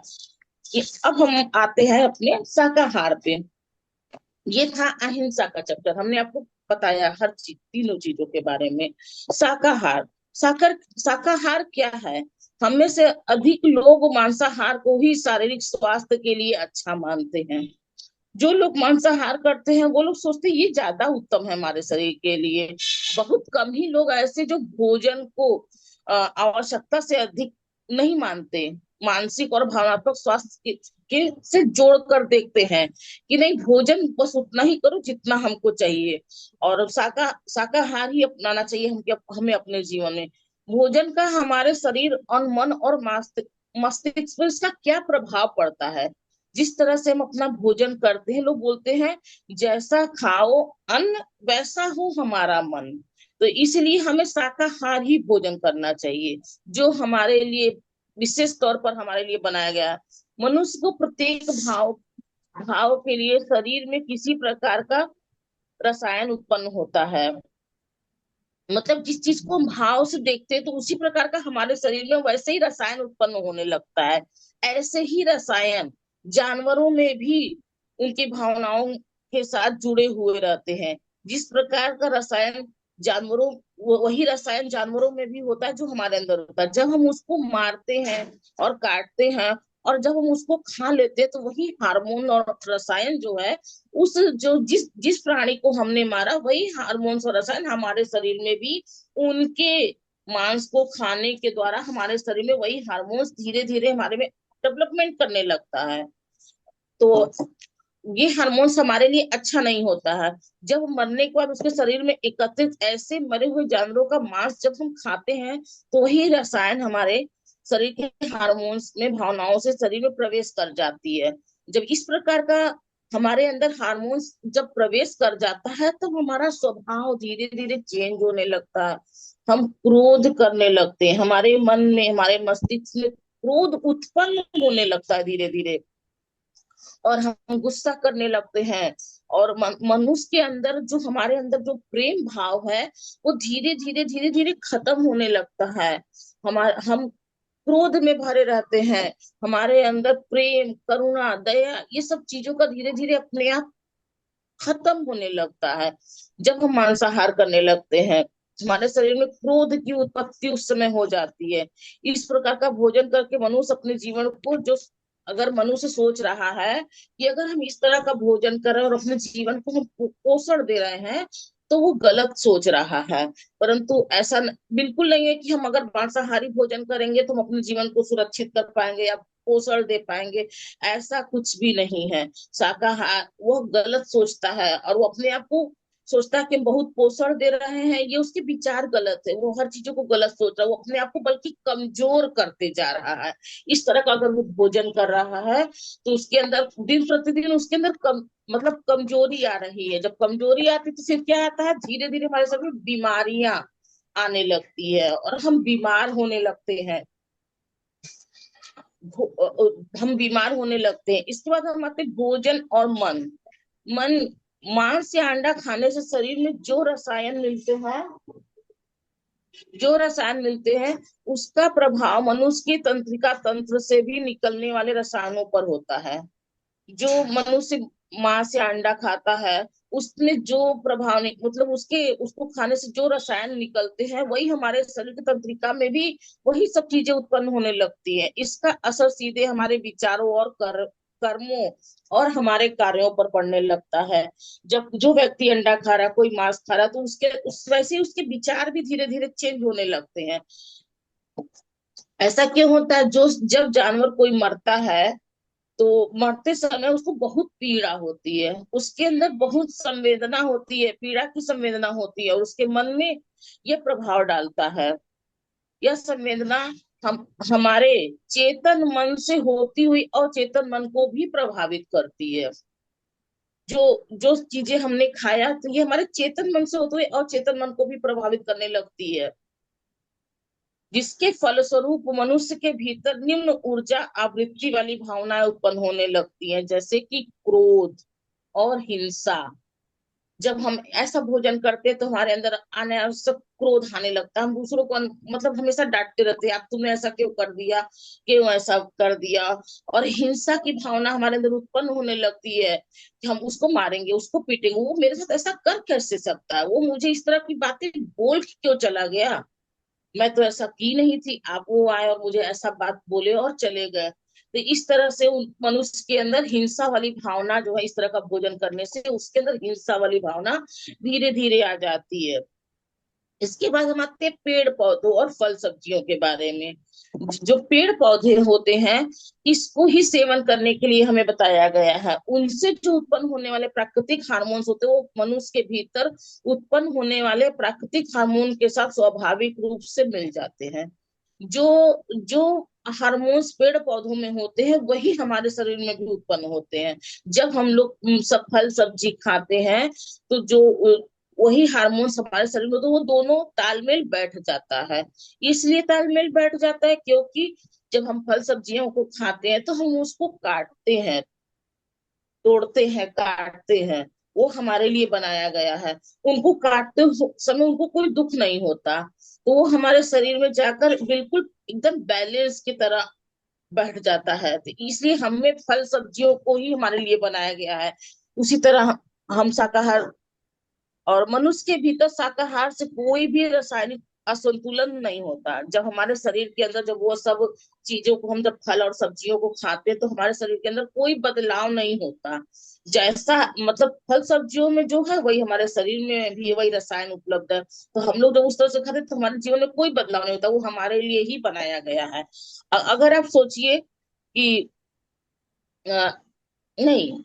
अब हम आते हैं अपने शाकाहार पे। ये था अहिंसा का चैप्टर, हमने आपको बताया हर चीज, तीनों चीजों के बारे में। शाकाहार, शाकाहार क्या है? हम में से अधिक लोग मांसाहार को ही शारीरिक स्वास्थ्य के लिए अच्छा मानते हैं। जो लोग मांसाहार करते हैं वो लोग सोचते हैं ये ज्यादा उत्तम है हमारे शरीर के लिए। बहुत कम ही लोग ऐसे जो भोजन को आवश्यकता से अधिक नहीं मानते, मानसिक और भावनात्मक स्वास्थ्य के से जोड़ कर देखते हैं कि नहीं, भोजन बस उतना ही करो जितना हमको चाहिए, और शाकाहार ही अपनाना चाहिए हमें अपने जीवन में। भोजन का हमारे शरीर और मन और मस्तिष्क पर इसका क्या प्रभाव पड़ता है? जिस तरह से हम अपना भोजन करते हैं, लोग बोलते हैं जैसा खाओ अन्न वैसा हो हमारा मन। तो इसलिए हमें शाकाहार ही भोजन करना चाहिए, जो हमारे लिए विशेष तौर पर हमारे लिए बनाया गया है। मनुष्य को प्रत्येक भाव भाव के लिए शरीर में किसी प्रकार का रसायन उत्पन्न होता है। मतलब जिस चीज को हम भाव से देखते हैं तो उसी प्रकार का हमारे शरीर में वैसे ही रसायन उत्पन्न होने लगता है। ऐसे ही रसायन जानवरों में भी उनकी भावनाओं के साथ जुड़े हुए रहते हैं। जिस प्रकार का रसायन जानवरों, वही रसायन जानवरों में भी होता है जो हमारे अंदर होता है। जब हम उसको मारते हैं और काटते हैं और जब हम उसको खा लेते हैं तो वही हार्मोन और रसायन जो है, उस जो जिस जिस प्राणी को हमने मारा वही हार्मोन्स और रसायन हमारे शरीर में भी, उनके मांस को खाने के द्वारा हमारे शरीर में वही हार्मोन्स धीरे धीरे हमारे में डेवलपमेंट करने लगता है। तो ये हार्मोन्स हमारे लिए अच्छा नहीं होता है। जब मरने के बाद उसके शरीर में एकत्रित ऐसे मरे हुए जानवरों का मांस जब हम खाते हैं तो वही रसायन हमारे शरीर के हार्मोन्स में, भावनाओं से शरीर में प्रवेश कर जाती है। जब इस प्रकार का हमारे अंदर हार्मोन्स जब प्रवेश कर जाता है तो हमारा स्वभाव धीरे धीरे चेंज होने लगता है। हम क्रोध करने लगते हैं, हमारे मन में, हमारे मस्तिष्क में क्रोध उत्पन्न होने लगता है धीरे धीरे, और हम गुस्सा करने लगते हैं। और मनुष्य के अंदर जो, हमारे अंदर जो प्रेम भाव है वो धीरे धीरे खत्म होने लगता है। हम क्रोध में भरे रहते हैं। हमारे अंदर प्रेम, करुणा, दया, ये सब चीजों का धीरे धीरे अपने आप खत्म होने लगता है। जब हम मांसाहार करने लगते हैं, हमारे शरीर में क्रोध की उत्पत्ति उस समय हो जाती है। इस प्रकार का भोजन करके मनुष्य अपने जीवन को, जो अगर मनुष्य सोच रहा है कि अगर हम इस तरह का भोजन कर रहे हैं और अपने जीवन को हम पोषण दे रहे हैं, तो वो गलत सोच रहा है। परंतु ऐसा बिल्कुल नहीं है कि हम अगर मांसाहारी भोजन करेंगे तो हम अपने जीवन को सुरक्षित कर पाएंगे या पोषण दे पाएंगे। ऐसा कुछ भी नहीं है। शाकाहार वो गलत सोचता है और वो अपने आप को सोचता है कि हम बहुत पोषण दे रहे हैं, ये उसके विचार गलत है। वो हर चीजों को गलत सोच रहा है, वो अपने आप को बल्कि कमजोर करते जा रहा है। इस तरह का अगर वो भोजन कर रहा है तो उसके अंदर दिन प्रतिदिन उसके अंदर मतलब कमजोरी आ रही है। जब कमजोरी आती है तो फिर क्या आता है, धीरे धीरे हमारे शरीर में बीमारियां आने लगती है और हम बीमार होने लगते हैं। हम बीमार होने लगते हैं। इसके बाद हम आते हैं भोजन और मन। मन, मांस या अंडा खाने से शरीर में जो रसायन मिलते हैं उसका प्रभाव मनुष्य की तंत्रिका तंत्र से भी निकलने वाले रसायनों पर होता है। जो मनुष्य मांस या अंडा खाता है, उसमें जो प्रभाव मतलब उसको खाने से जो रसायन निकलते हैं वही हमारे शरीर की तंत्रिका में भी वही सब चीजें उत्पन्न होने लगती है। इसका असर सीधे हमारे विचारों और कर्मों और हमारे कार्यों पर पड़ने लगता है। जब जो व्यक्ति अंडा खा रहा, कोई मांस खा रहा, तो वैसे ही उसके विचार भी धीरे धीरे चेंज होने लगते हैं। ऐसा क्यों होता है? जब जानवर कोई मरता है तो मरते समय उसको बहुत पीड़ा होती है, उसके अंदर बहुत संवेदना होती है, पीड़ा की संवेदना होती है और उसके मन में यह प्रभाव डालता है। यह संवेदना हमारे चेतन मन से होती हुई अचेतन मन को भी प्रभावित करती है। जो जो चीजें हमने खाया, तो ये हमारे चेतन मन से होते हुए अचेतन मन को भी प्रभावित करने लगती है, जिसके फलस्वरूप मनुष्य के भीतर निम्न ऊर्जा आवृत्ति वाली भावनाएं उत्पन्न होने लगती हैं, जैसे कि क्रोध और हिंसा। जब हम ऐसा भोजन करते हैं तो हमारे अंदर अनावश्यक क्रोध आने लगता है। हम दूसरों को मतलब हमेशा डांटते रहते हैं, आप तुमने ऐसा क्यों कर दिया, क्यों ऐसा कर दिया। और हिंसा की भावना हमारे अंदर उत्पन्न होने लगती है कि हम उसको मारेंगे, उसको पीटेंगे, वो मेरे साथ ऐसा कर कैसे सकता है, वो मुझे इस तरह की बातें बोल के क्यों चला गया, मैं तो ऐसा की नहीं थी, आप वो आए और मुझे ऐसा बात बोले और चले गए। तो इस तरह से उन मनुष्य के अंदर हिंसा वाली भावना जो है, इस तरह का भोजन करने से उसके अंदर हिंसा वाली भावना धीरे धीरे आ जाती है। इसके बाद हम आते हैं पेड़ पौधों और फल सब्जियों के बारे में। जो पेड़ पौधे होते हैं, इसको ही सेवन करने के लिए हमें बताया गया है। उनसे जो उत्पन्न होने वाले प्राकृतिक हार्मोन्स होते हैं वो मनुष्य के भीतर उत्पन्न होने वाले प्राकृतिक हार्मोन के साथ स्वाभाविक रूप से मिल जाते हैं। जो जो हार्मोन्स पेड़ पौधों में होते हैं वही हमारे शरीर में भी उत्पन्न होते हैं। जब हम लोग सब फल सब्जी खाते हैं तो जो वही हार्मोन्स हमारे शरीर में, तो वो दोनों तालमेल बैठ जाता है। इसलिए तालमेल बैठ जाता है क्योंकि जब हम फल सब्जियों को खाते हैं तो हम उसको काटते हैं, तोड़ते हैं, काटते हैं। वो हमारे लिए बनाया गया है। उनको काटते समय उनको कोई दुख नहीं होता, तो वो हमारे शरीर में जाकर बिल्कुल एकदम बैलेंस की तरह बैठ जाता है। तो इसलिए हमें फल सब्जियों को ही हमारे लिए बनाया गया है। उसी तरह हम शाकाहार, और मनुष्य के भीतर शाकाहार से कोई भी रासायनिक असंतुलन नहीं होता। जब हमारे शरीर के अंदर जब वो सब चीजों को, हम जब फल और सब्जियों को खाते हैं तो हमारे शरीर के अंदर कोई बदलाव नहीं होता। जैसा मतलब फल सब्जियों में जो है वही हमारे शरीर में भी वही रसायन उपलब्ध है। तो हम लोग जब उस तरह से खाते हैं तो हमारे जीवन में कोई बदलाव नहीं होता, वो हमारे लिए ही बनाया गया है। अगर आप सोचिए कि नहीं,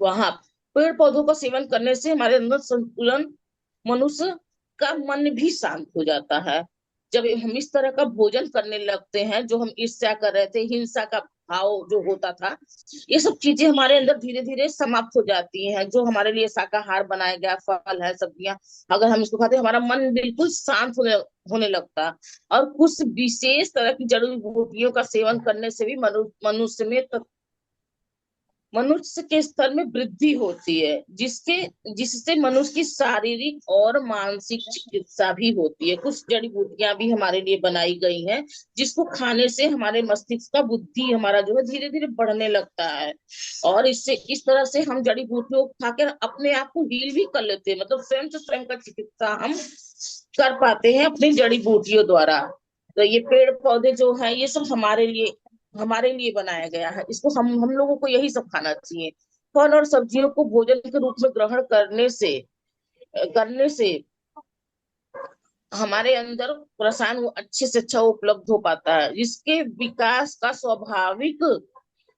वहां पेड़ पौधों का सेवन करने से हमारे अंदर संतुलन, मनुष्य का मन भी शांत हो जाता है। जब हम इस तरह का भोजन करने लगते हैं, जो हम ईर्ष्या कर रहे थे, हिंसा का भाव जो होता था, ये सब चीजें हमारे अंदर धीरे धीरे समाप्त हो जाती हैं। जो हमारे लिए शाकाहार बनाया गया फल है, सब्जियां, अगर हम इसको खाते हैं हमारा मन बिल्कुल शांत होने लगता है। और कुछ विशेष तरह की जड़ी बूटियों का सेवन करने से भी मनुष्य में मनुष्य के स्तर में वृद्धि होती है, जिससे मनुष्य की शारीरिक और मानसिक चिकित्सा भी होती है। कुछ जड़ी बूटियां भी हमारे लिए बनाई गई हैं, जिसको खाने से हमारे मस्तिष्क का बुद्धि हमारा जो है धीरे धीरे बढ़ने लगता है। और इससे इस तरह से हम जड़ी बूटियों को खाकर अपने आप को हील भी कर लेते हैं, मतलब स्वयं से स्वयं का चिकित्सा हम कर पाते हैं अपनी जड़ी बूटियों द्वारा। तो ये पेड़ पौधे जो है ये सब हमारे लिए बनाया गया है। इसको हम लोगों को यही सब खाना चाहिए। फल और सब्जियों को भोजन के रूप में ग्रहण करने से हमारे अंदर रसायन वो अच्छे से अच्छा उपलब्ध हो पाता है, जिसके विकास का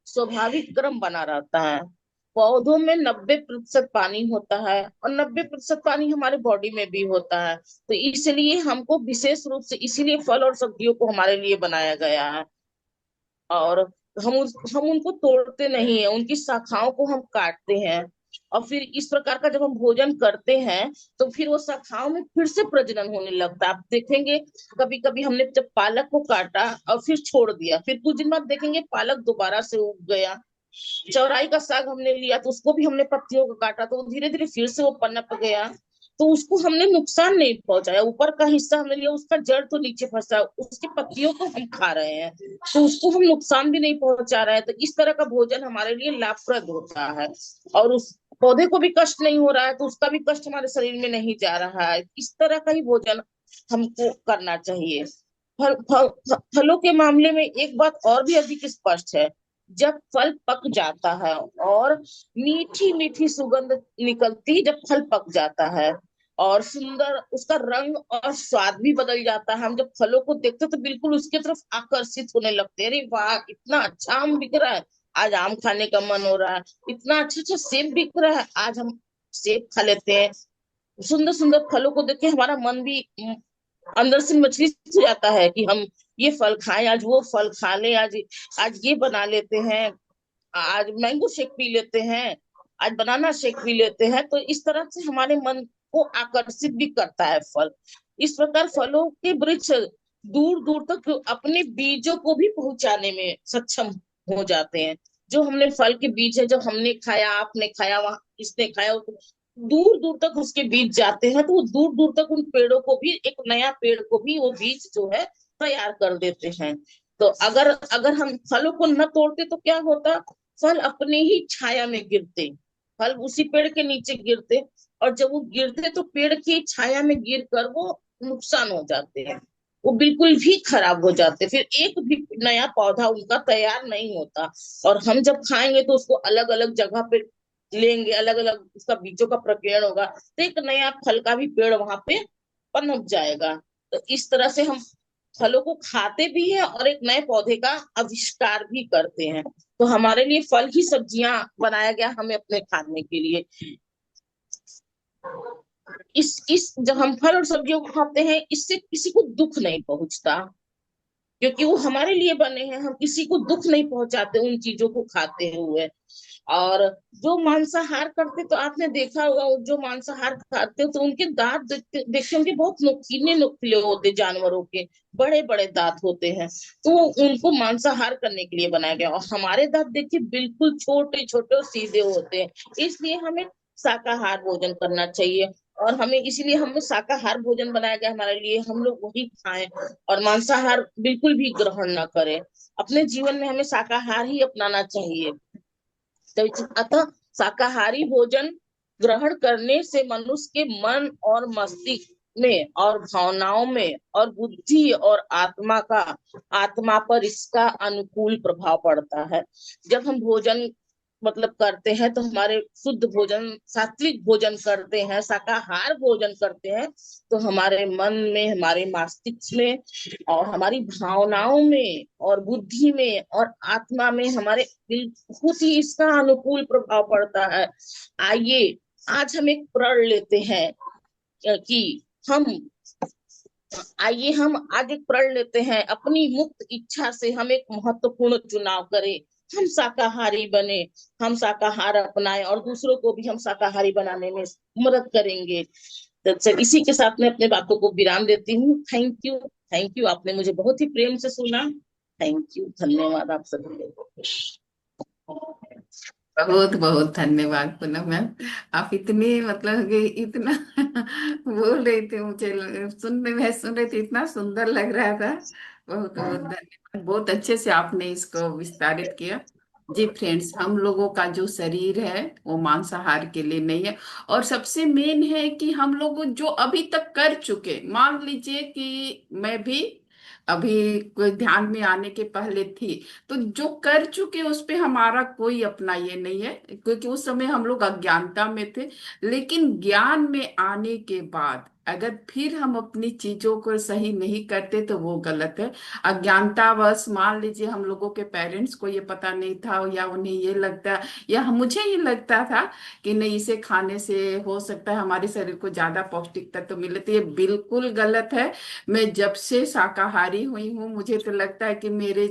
स्वाभाविक क्रम बना रहता है। पौधों में 90% पानी होता है और 90% पानी हमारे बॉडी में भी होता है। तो इसलिए हमको विशेष रूप से इसीलिए फल और सब्जियों को हमारे लिए बनाया गया है। और हम उनको तोड़ते नहीं है, उनकी शाखाओं को हम काटते हैं। और फिर इस प्रकार का जब हम भोजन करते हैं तो फिर वो शाखाओं में फिर से प्रजनन होने लगता है। आप देखेंगे कभी कभी हमने जब पालक को काटा और फिर छोड़ दिया, फिर कुछ दिन बाद देखेंगे पालक दोबारा से उग गया। चौराई का साग हमने लिया तो उसको भी हमने पत्तियों को काटा तो धीरे धीरे फिर से वो पनप गया। तो उसको हमने नुकसान नहीं पहुंचाया, ऊपर का हिस्सा हमने लिया, उसका जड़ तो नीचे फंसा, उसकी पत्तियों को हम खा रहे हैं, तो उसको हम नुकसान भी नहीं पहुंचा रहे हैं। तो इस तरह का भोजन हमारे लिए लाभप्रद होता है। और उस पौधे को भी कष्ट नहीं हो रहा है तो उसका भी कष्ट हमारे शरीर में नहीं जा रहा है। इस तरह का ही भोजन हमको करना चाहिए। फलों के मामले में एक बात और भी अधिक स्पष्ट है। जब फल पक जाता है और मीठी मीठी सुगंध निकलती, जब फल पक जाता है और सुंदर उसका रंग और स्वाद भी बदल जाता है, हम जब फलों को देखते तो बिल्कुल उसकी तरफ आकर्षित होने लगते हैं। अरे वाह, इतना अच्छा आम बिक रहा है, आज आम खाने का मन हो रहा है। इतना अच्छा अच्छा सेब बिक रहा है, आज हम सेब खा लेते हैं। सुंदर सुंदर फलों को देख के हमारा मन भी अंदर से मछली हो जाता है कि हम ये फल खाएं, आज वो फल खा लें, आज आज ये बना लेते हैं, आज मैंगो शेक पी लेते हैं, आज बनाना शेक पी लेते हैं। तो इस तरह से हमारे मन को आकर्षित भी करता है फल। इस प्रकार फलों के वृक्ष दूर दूर तक अपने बीजों को भी पहुंचाने में सक्षम हो जाते हैं। जो हमने फल के बीज है, जो हमने खाया, आपने खाया, वहां इसने खाया, दूर दूर तक उसके बीज जाते हैं। तो वो दूर दूर तक उन पेड़ों को भी, एक नया पेड़ को भी वो बीज जो है तैयार कर देते हैं। तो अगर अगर हम फलों को न तोड़ते तो क्या होता, फल अपने ही छाया में गिरते, फल उसी पेड़ के नीचे गिरते, और जब वो गिरते तो पेड़ की छाया में गिर कर वो नुकसान हो जाते हैं, वो बिल्कुल भी खराब हो जाते, फिर एक भी नया पौधा उनका तैयार नहीं होता। और हम जब खाएंगे तो उसको अलग अलग जगह पे लेंगे, अलग अलग उसका बीजों का प्रकीर्णन होगा, तो एक नया फल का भी पेड़ वहां पे पनप जाएगा। तो इस तरह से हम फलों को खाते भी हैं और एक नए पौधे का आविष्कार भी करते हैं। तो हमारे लिए फल ही सब्जियां बनाया गया हमें अपने खाने के लिए। इस जब हम फल और सब्जियों को खाते हैं, इससे किसी को दुख नहीं पहुंचता, क्योंकि वो हमारे लिए बने हैं। हम किसी को दुख नहीं पहुंचाते उन चीजों को खाते हुए। और जो मांसाहार करते, तो आपने देखा होगा, जो मांसाहार खाते तो उनके दांत देखते देखते उनके बहुत नुकीले नुकीले होते, जानवरों के बड़े बड़े दांत होते हैं। तो उनको मांसाहार करने के लिए बनाया गया। और हमारे दांत देखिए बिल्कुल छोटे छोटे और सीधे होते हैं। इसलिए हमें शाकाहार भोजन करना चाहिए। और हमें इसीलिए हमें शाकाहार भोजन बनाया गया हमारे लिए, हम लोग वही खाएं और मांसाहार बिल्कुल भी ग्रहण ना करें। अपने जीवन में हमें शाकाहार ही अपनाना चाहिए। तो अतः शाकाहारी भोजन ग्रहण करने से मनुष्य के मन और मस्तिष्क में और भावनाओं में और बुद्धि और आत्मा पर इसका अनुकूल प्रभाव पड़ता है। जब हम भोजन मतलब करते हैं तो हमारे शुद्ध भोजन, सात्विक भोजन करते हैं, शाकाहार भोजन करते हैं, तो हमारे मन में, हमारे मस्तिष्क में और हमारी भावनाओं में और बुद्धि में और आत्मा में हमारे बहुत ही इसका अनुकूल प्रभाव पड़ता है। आइए आज हम एक प्रण लेते हैं कि हम आइए हम आज एक प्रण लेते हैं, अपनी मुक्त इच्छा से हम एक महत्वपूर्ण चुनाव करें, हम शाकाहारी बने, हम शाकाहार अपनाएं और दूसरों को भी हम शाकाहारी बनाने में मदद करेंगे। तो सर इसी के साथ मैं अपने बातों को विराम देती हूँ। थैंक यू, थैंक यू, आपने मुझे बहुत ही प्रेम से सुना। थैंक यू, धन्यवाद आप सभी को। बहुत बहुत धन्यवाद पूनम मैम। आप इतनी मतलब कि इतना बोल रही थी, मुझे मैं सुन रही थी, इतना सुंदर लग रहा था। बहुत बहुत धन्यवाद, बहुत अच्छे से आपने इसको विस्तारित किया। जी फ्रेंड्स, हम लोगों का जो शरीर है वो मांसाहार के लिए नहीं है। और सबसे मेन है कि हम लोग जो अभी तक कर चुके, मान लीजिए कि मैं भी अभी कोई ध्यान में आने के पहले थी, तो जो कर चुके उस पे हमारा कोई अपना ये नहीं है, क्योंकि उस समय हम लोग अज्ञानता में थे। लेकिन ज्ञान में आने के बाद अगर फिर हम अपनी चीजों को सही नहीं करते तो वो गलत है। अज्ञानतावश मान लीजिए हम लोगों के पेरेंट्स को ये पता नहीं था, या उन्हें ये लगता, या मुझे ये लगता था कि नहीं, इसे खाने से हो सकता है हमारे शरीर को ज्यादा पौष्टिक तत्व मिले, तो ये बिल्कुल गलत है। मैं जब से शाकाहारी हुई हूँ, मुझे तो लगता है कि मेरे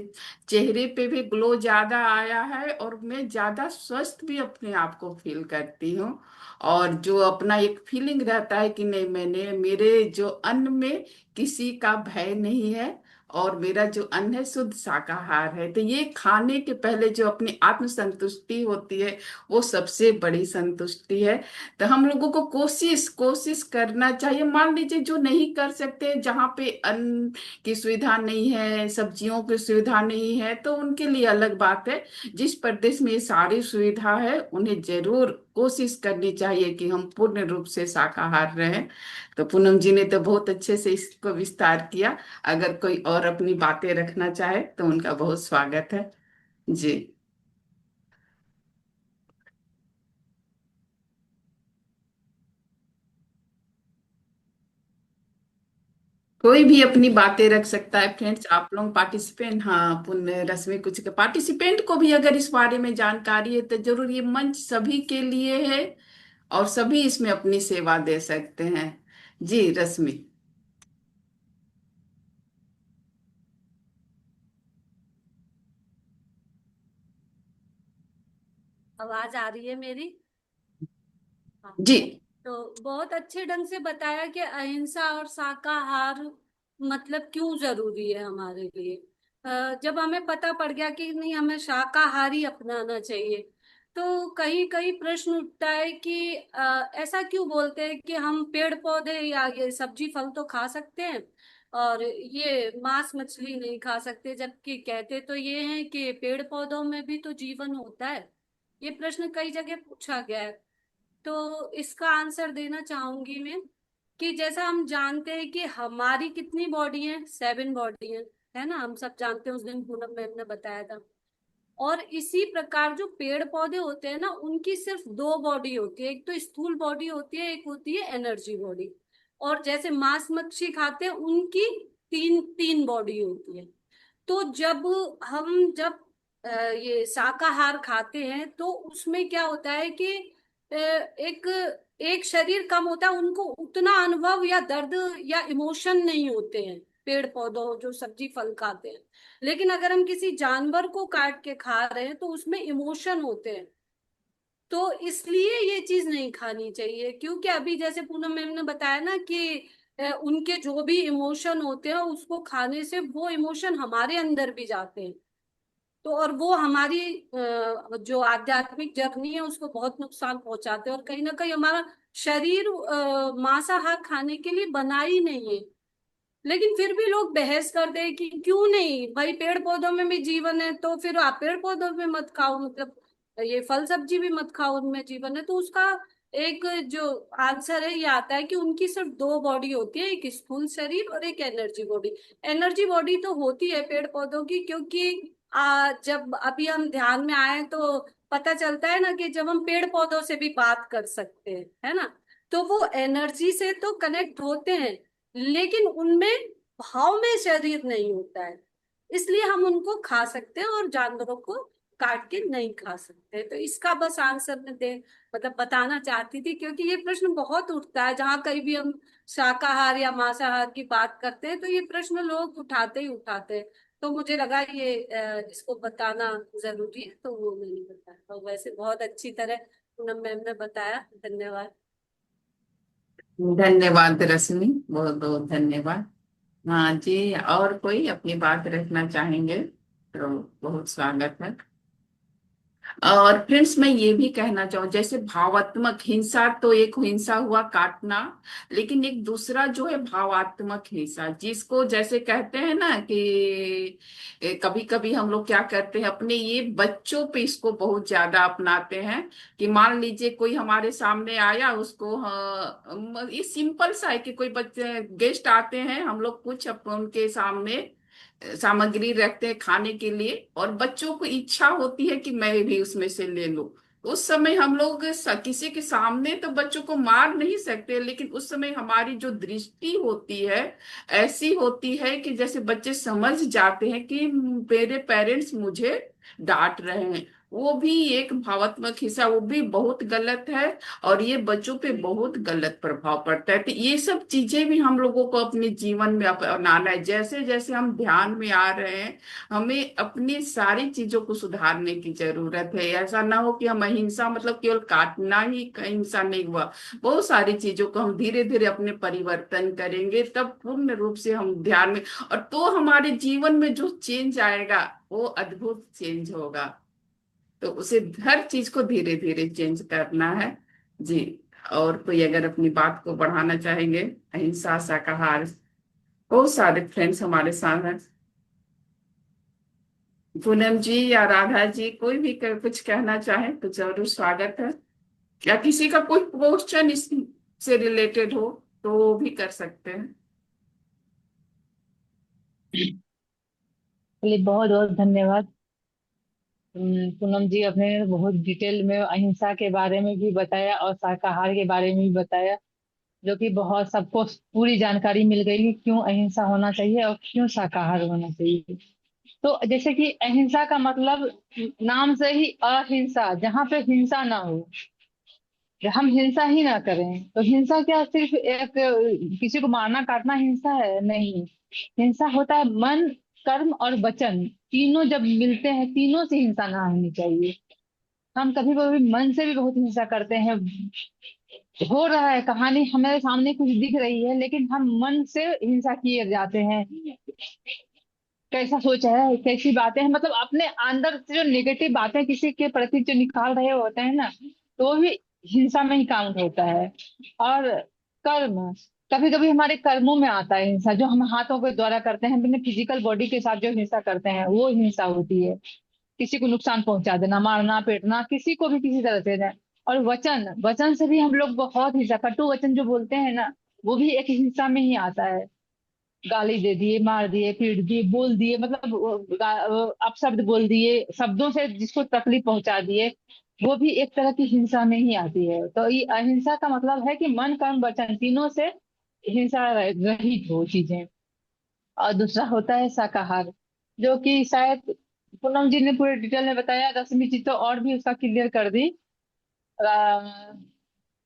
चेहरे पे भी ग्लो ज्यादा आया है, और मैं ज्यादा स्वस्थ भी अपने आप को फील करती हूँ। और जो अपना एक फीलिंग रहता है कि नहीं, मैंने मेरे जो अन्न में किसी का भय नहीं है, और मेरा जो अन्न है शुद्ध शाकाहार है, तो ये खाने के पहले जो अपनी आत्म संतुष्टि होती है, वो सबसे बड़ी संतुष्टि है। तो हम लोगों को कोशिश कोशिश करना चाहिए। मान लीजिए जो नहीं कर सकते, जहाँ पे अन्न की सुविधा नहीं है, सब्जियों की सुविधा नहीं है, तो उनके लिए अलग बात है। जिस प्रदेश में ये सारी सुविधा है, उन्हें जरूर कोशिश करनी चाहिए कि हम पूर्ण रूप से शाकाहार रहें। तो पूनम जी ने तो बहुत अच्छे से इसको विस्तार किया। अगर कोई और अपनी बातें रखना चाहे तो उनका बहुत स्वागत है। जी। कोई भी अपनी बातें रख सकता है फ्रेंड्स, आप लोग पार्टिसिपेंट, हाँ पुण्य रश्मि कुछ के पार्टिसिपेंट को भी अगर इस बारे में जानकारी है तो जरूर, ये मंच सभी के लिए है, और सभी इसमें अपनी सेवा दे सकते हैं। जी रश्मि। आवाज आ रही है मेरी? हाँ। जी। तो बहुत अच्छे ढंग से बताया कि अहिंसा और शाकाहार मतलब क्यों जरूरी है हमारे लिए। जब हमें पता पड़ गया कि नहीं, हमें शाकाहारी अपनाना चाहिए, तो कहीं कहीं प्रश्न उठता है कि ऐसा क्यों बोलते हैं कि हम पेड़ पौधे या ये सब्जी फल तो खा सकते हैं और ये मांस मछली नहीं खा सकते, जबकि कहते तो ये हैं कि पेड़ पौधों में भी तो जीवन होता है। ये प्रश्न कई जगह पूछा गया है। तो इसका आंसर देना चाहूंगी मैं कि जैसा हम जानते हैं कि हमारी कितनी बॉडी है, 7 बॉडी है ना, हम सब जानते हैं, उस दिन पूनम मैम ने बताया था। और इसी प्रकार जो पेड़ पौधे होते हैं ना, उनकी सिर्फ 2 बॉडी होती है, एक तो स्थूल बॉडी होती है, एक होती है एनर्जी बॉडी। और जैसे मांस मच्छी खाते हैं, उनकी तीन तीन बॉडी होती है। तो जब ये शाकाहार खाते हैं तो उसमें क्या होता है कि एक एक शरीर कम होता है, उनको उतना अनुभव या दर्द या इमोशन नहीं होते हैं, पेड़ पौधों जो सब्जी फल खाते हैं। लेकिन अगर हम किसी जानवर को काट के खा रहे हैं तो उसमें इमोशन होते हैं। तो इसलिए ये चीज नहीं खानी चाहिए, क्योंकि अभी जैसे पूनम मैम ने बताया ना कि उनके जो भी इमोशन होते हैं उसको खाने से वो इमोशन हमारे अंदर भी जाते हैं। तो और वो हमारी जो आध्यात्मिक जर्नी है उसको बहुत नुकसान पहुंचाते हैं, और कहीं ना कहीं हमारा शरीर मांसाहार खाने के लिए बना ही नहीं है। लेकिन फिर भी लोग बहस करते हैं कि क्यों नहीं भाई, पेड़ पौधों में भी जीवन है, तो फिर आप पेड़ पौधों में मत खाओ, मतलब ये फल सब्जी भी मत खाओ, उनमें जीवन है। तो उसका एक जो आंसर है ये आता है कि उनकी सिर्फ 2 बॉडी होती है, एक स्थूल शरीर और एक एनर्जी बॉडी। एनर्जी बॉडी तो होती है पेड़ पौधों की, क्योंकि जब अभी हम ध्यान में आए तो पता चलता है ना कि जब हम पेड़ पौधों से भी बात कर सकते हैं, है ना, तो वो एनर्जी से तो कनेक्ट होते हैं, लेकिन उनमें भाव में शरीर नहीं होता है। इसलिए हम उनको खा सकते हैं और जानवरों को काट के नहीं खा सकते। तो इसका बस आंसर मैं दे मतलब बताना चाहती थी, क्योंकि ये प्रश्न बहुत उठता है, जहाँ कहीं भी हम शाकाहार या मांसाहार की बात करते हैं तो ये प्रश्न लोग उठाते ही उठाते हैं। तो मुझे लगा ये इसको बताना जरूरी है, तो वो मैंने बताया। और वैसे बहुत अच्छी तरह पूनम मैम ने बताया, धन्यवाद। धन्यवाद रश्मि, बहुत बहुत धन्यवाद। हाँ जी, और कोई अपनी बात रखना चाहेंगे तो बहुत स्वागत है। और फ्रेंड्स मैं ये भी कहना चाहूँ, जैसे भावात्मक हिंसा तो एक हिंसा हुआ काटना, लेकिन एक दूसरा जो है भावात्मक हिंसा, जिसको जैसे कहते हैं ना कि कभी कभी हम लोग क्या करते हैं अपने ये बच्चों पे इसको बहुत ज्यादा अपनाते हैं। कि मान लीजिए कोई हमारे सामने आया, उसको ये सिंपल सा है कि कोई बच्चे गेस्ट आते हैं, हम लोग कुछ उनके सामने सामग्री रखते हैं खाने के लिए, और बच्चों को इच्छा होती है कि मैं भी उसमें से ले लूं। उस समय हम लोग किसी के सामने तो बच्चों को मार नहीं सकते, लेकिन उस समय हमारी जो दृष्टि होती है ऐसी होती है कि जैसे बच्चे समझ जाते हैं कि मेरे पेरेंट्स मुझे डांट रहे हैं। वो भी एक भावात्मक हिस्सा, वो भी बहुत गलत है। और ये बच्चों पे बहुत गलत प्रभाव पड़ता है। तो ये सब चीजें भी हम लोगों को अपने जीवन में अपनाना है। जैसे जैसे हम ध्यान में आ रहे हैं, हमें अपनी सारी चीजों को सुधारने की जरूरत है। ऐसा ना हो कि हम अहिंसा मतलब केवल काटना ही हिंसा नहीं हुआ, बहुत सारी चीजों को हम धीरे धीरे अपने परिवर्तन करेंगे, तब पूर्ण रूप से हम ध्यान में, और तो हमारे जीवन में जो चेंज आएगा वो अद्भुत चेंज होगा। तो उसे हर चीज को धीरे धीरे चेंज करना है। जी। और कोई अगर अपनी बात को बढ़ाना चाहेंगे, अहिंसा शाकाहार, बहुत सारे फ्रेंड्स हमारे साथ हैं। पूनम जी या राधा जी, कोई भी कुछ कहना चाहे तो जरूर स्वागत है। या किसी का कोई क्वेश्चन इससे रिलेटेड हो तो वो भी कर सकते हैं। चलिए बहुत बहुत धन्यवाद। पूनम जी अपने बहुत डिटेल में अहिंसा के बारे में भी बताया और शाकाहार के बारे में भी बताया, जो कि बहुत सबको पूरी जानकारी मिल गई कि क्यों अहिंसा होना चाहिए और क्यों शाकाहार होना चाहिए। तो जैसे कि अहिंसा का मतलब नाम से ही अहिंसा, जहाँ पे हिंसा ना हो, हम हिंसा ही ना करें। तो हिंसा क्या सिर्फ एक किसी को मारना काटना हिंसा है? नहीं। हिंसा होता है मन, कर्म और वचन, तीनों जब मिलते हैं, तीनों से हिंसा ना होनी चाहिए। हम कभी कभी मन से भी बहुत हिंसा करते हैं। हो रहा है कहानी हमारे सामने कुछ दिख रही है, लेकिन हम मन से हिंसा किए जाते हैं। कैसा सोच है, कैसी बातें हैं, मतलब अपने अंदर से जो नेगेटिव बातें किसी के प्रति जो निकाल रहे होते हैं ना, तो वो भी हिंसा में ही काउंट होता है। और कर्म, कभी कभी हमारे कर्मों में आता है हिंसा, जो हम हाथों के द्वारा करते हैं, अपने फिजिकल बॉडी के साथ जो हिंसा करते हैं वो हिंसा होती है। किसी को नुकसान पहुंचा देना, मारना पीटना, किसी को भी किसी तरह से ना। और वचन, वचन से भी हम लोग बहुत हिंसा, कटु वचन जो बोलते हैं ना, वो भी एक हिंसा में ही आता है। गाली दे दिए, मार दिए, पीट दिए, बोल दिए, मतलब अपशब्द बोल दिए, शब्दों से जिसको तकलीफ पहुंचा दिए, वो भी एक तरह की हिंसा में ही आती है। तो ये अहिंसा का मतलब है कि मन कर्म वचन तीनों से हिंसा रहित हो चीजें। और दूसरा होता है शाकाहार, जो कि शायद पूनम जी ने पूरे डिटेल में बताया, रश्मि जी तो और भी उसका क्लियर कर दी।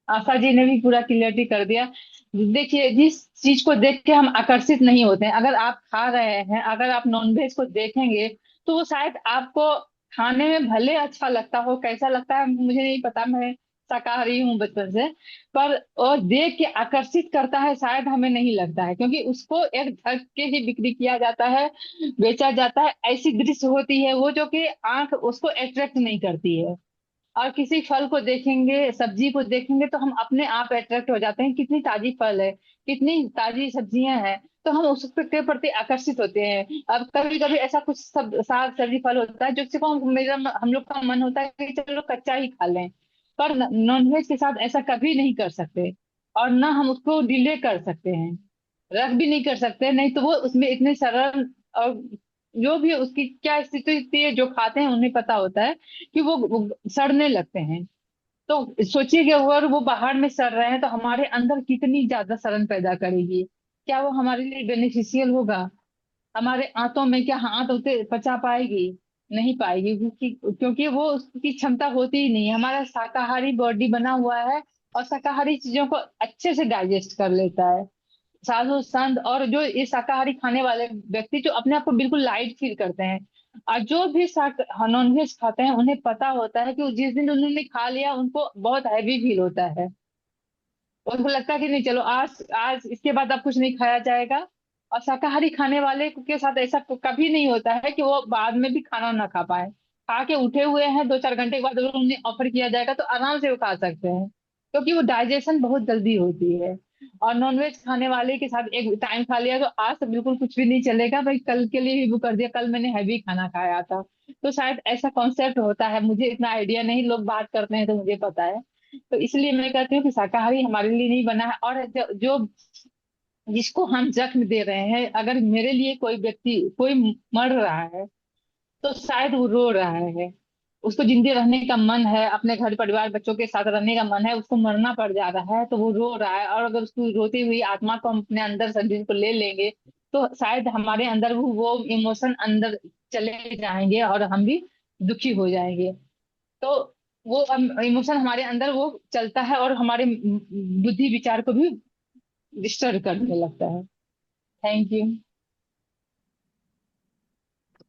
आशा जी ने भी पूरा क्लियरिटी कर दिया। देखिए, जिस चीज को देख के हम आकर्षित नहीं होते हैं, अगर आप खा रहे हैं, अगर आप नॉनवेज को देखेंगे, तो वो शायद आपको खाने में भले अच्छा लगता हो, कैसा लगता है मुझे नहीं पता, मैं शाकाहारी हूँ बचपन से, पर वो देख के आकर्षित करता है शायद हमें नहीं लगता है, क्योंकि उसको एक ढक के ही बिक्री किया जाता है, बेचा जाता है। ऐसी दृश्य होती है वो, जो कि आंख उसको अट्रैक्ट नहीं करती है। और किसी फल को देखेंगे, सब्जी को देखेंगे, तो हम अपने आप अट्रैक्ट हो जाते हैं, कितनी ताजी फल है, कितनी ताजी सब्जियां हैं, तो हम उसके प्रति आकर्षित होते हैं। अब कभी कभी ऐसा कुछ सब साग सब्जी फल होता है जिसको हम लोग का मन होता है कि चलो कच्चा ही खा लें, पर नॉनवेज के साथ ऐसा कभी नहीं कर सकते। और ना हम उसको डिले कर सकते हैं, रख भी नहीं कर सकते, नहीं तो वो उसमें इतने सरल, और जो भी उसकी क्या स्थिति होती है, जो खाते हैं उन्हें पता होता है कि वो सड़ने लगते हैं। तो सोचिए कि अगर वो बाहर में सड़ रहे हैं, तो हमारे अंदर कितनी ज्यादा सड़न पैदा करेगी। क्या वो हमारे लिए बेनिफिशियल होगा? हमारे आंतों में क्या हाथ उसे पचा पाएगी? नहीं पाएगी, क्योंकि वो उसकी क्षमता होती ही नहीं है। हमारा शाकाहारी बॉडी बना हुआ है, और शाकाहारी चीजों को अच्छे से डाइजेस्ट कर लेता है। साधु संत और जो ये शाकाहारी खाने वाले व्यक्ति, जो अपने आप को बिल्कुल लाइट फील करते हैं, और जो भी नॉनवेज खाते हैं, उन्हें पता होता है कि जिस दिन उन्होंने खा लिया उनको बहुत हैवी फील होता है। उनको लगता है कि नहीं, चलो आज आज इसके बाद अब कुछ नहीं खाया जाएगा। और शाकाहारी खाने वाले के साथ ऐसा कभी नहीं होता है कि वो बाद में भी खाना ना खा पाए। खा के उठे हुए हैं, 2-4 घंटे के बाद अगर उन्हें ऑफर किया जाएगा तो आराम से वो खा सकते हैं, क्योंकि वो डाइजेशन बहुत जल्दी होती है। और नॉनवेज खाने वाले के साथ एक टाइम खा लिया तो आज तो बिल्कुल कुछ भी नहीं चलेगा भाई, कल के लिए भी वो कर दिया, कल मैंने हैवी खाना खाया था। तो शायद ऐसा कॉन्सेप्ट होता है, मुझे इतना आइडिया नहीं, लोग बात करते हैं तो मुझे पता है। तो इसलिए मैं कहती हूँ कि शाकाहारी हमारे लिए नहीं बना है। और जो जिसको हम जख्म दे रहे हैं, अगर मेरे लिए कोई व्यक्ति कोई मर रहा है तो शायद वो रो रहा है, उसको जिंदे रहने का मन है, अपने घर परिवार बच्चों के साथ रहने का मन है, उसको मरना पड़ जा रहा है तो वो रो रहा है। और अगर उसकी रोती हुई आत्मा को हम अपने अंदर शरीर को ले लेंगे तो शायद हमारे अंदर वो इमोशन अंदर चले जाएंगे और हम भी दुखी हो जाएंगे। तो वो इमोशन हमारे अंदर वो चलता है और हमारे बुद्धि विचार को भी डिस्टर्ब करने लगता है। Thank you.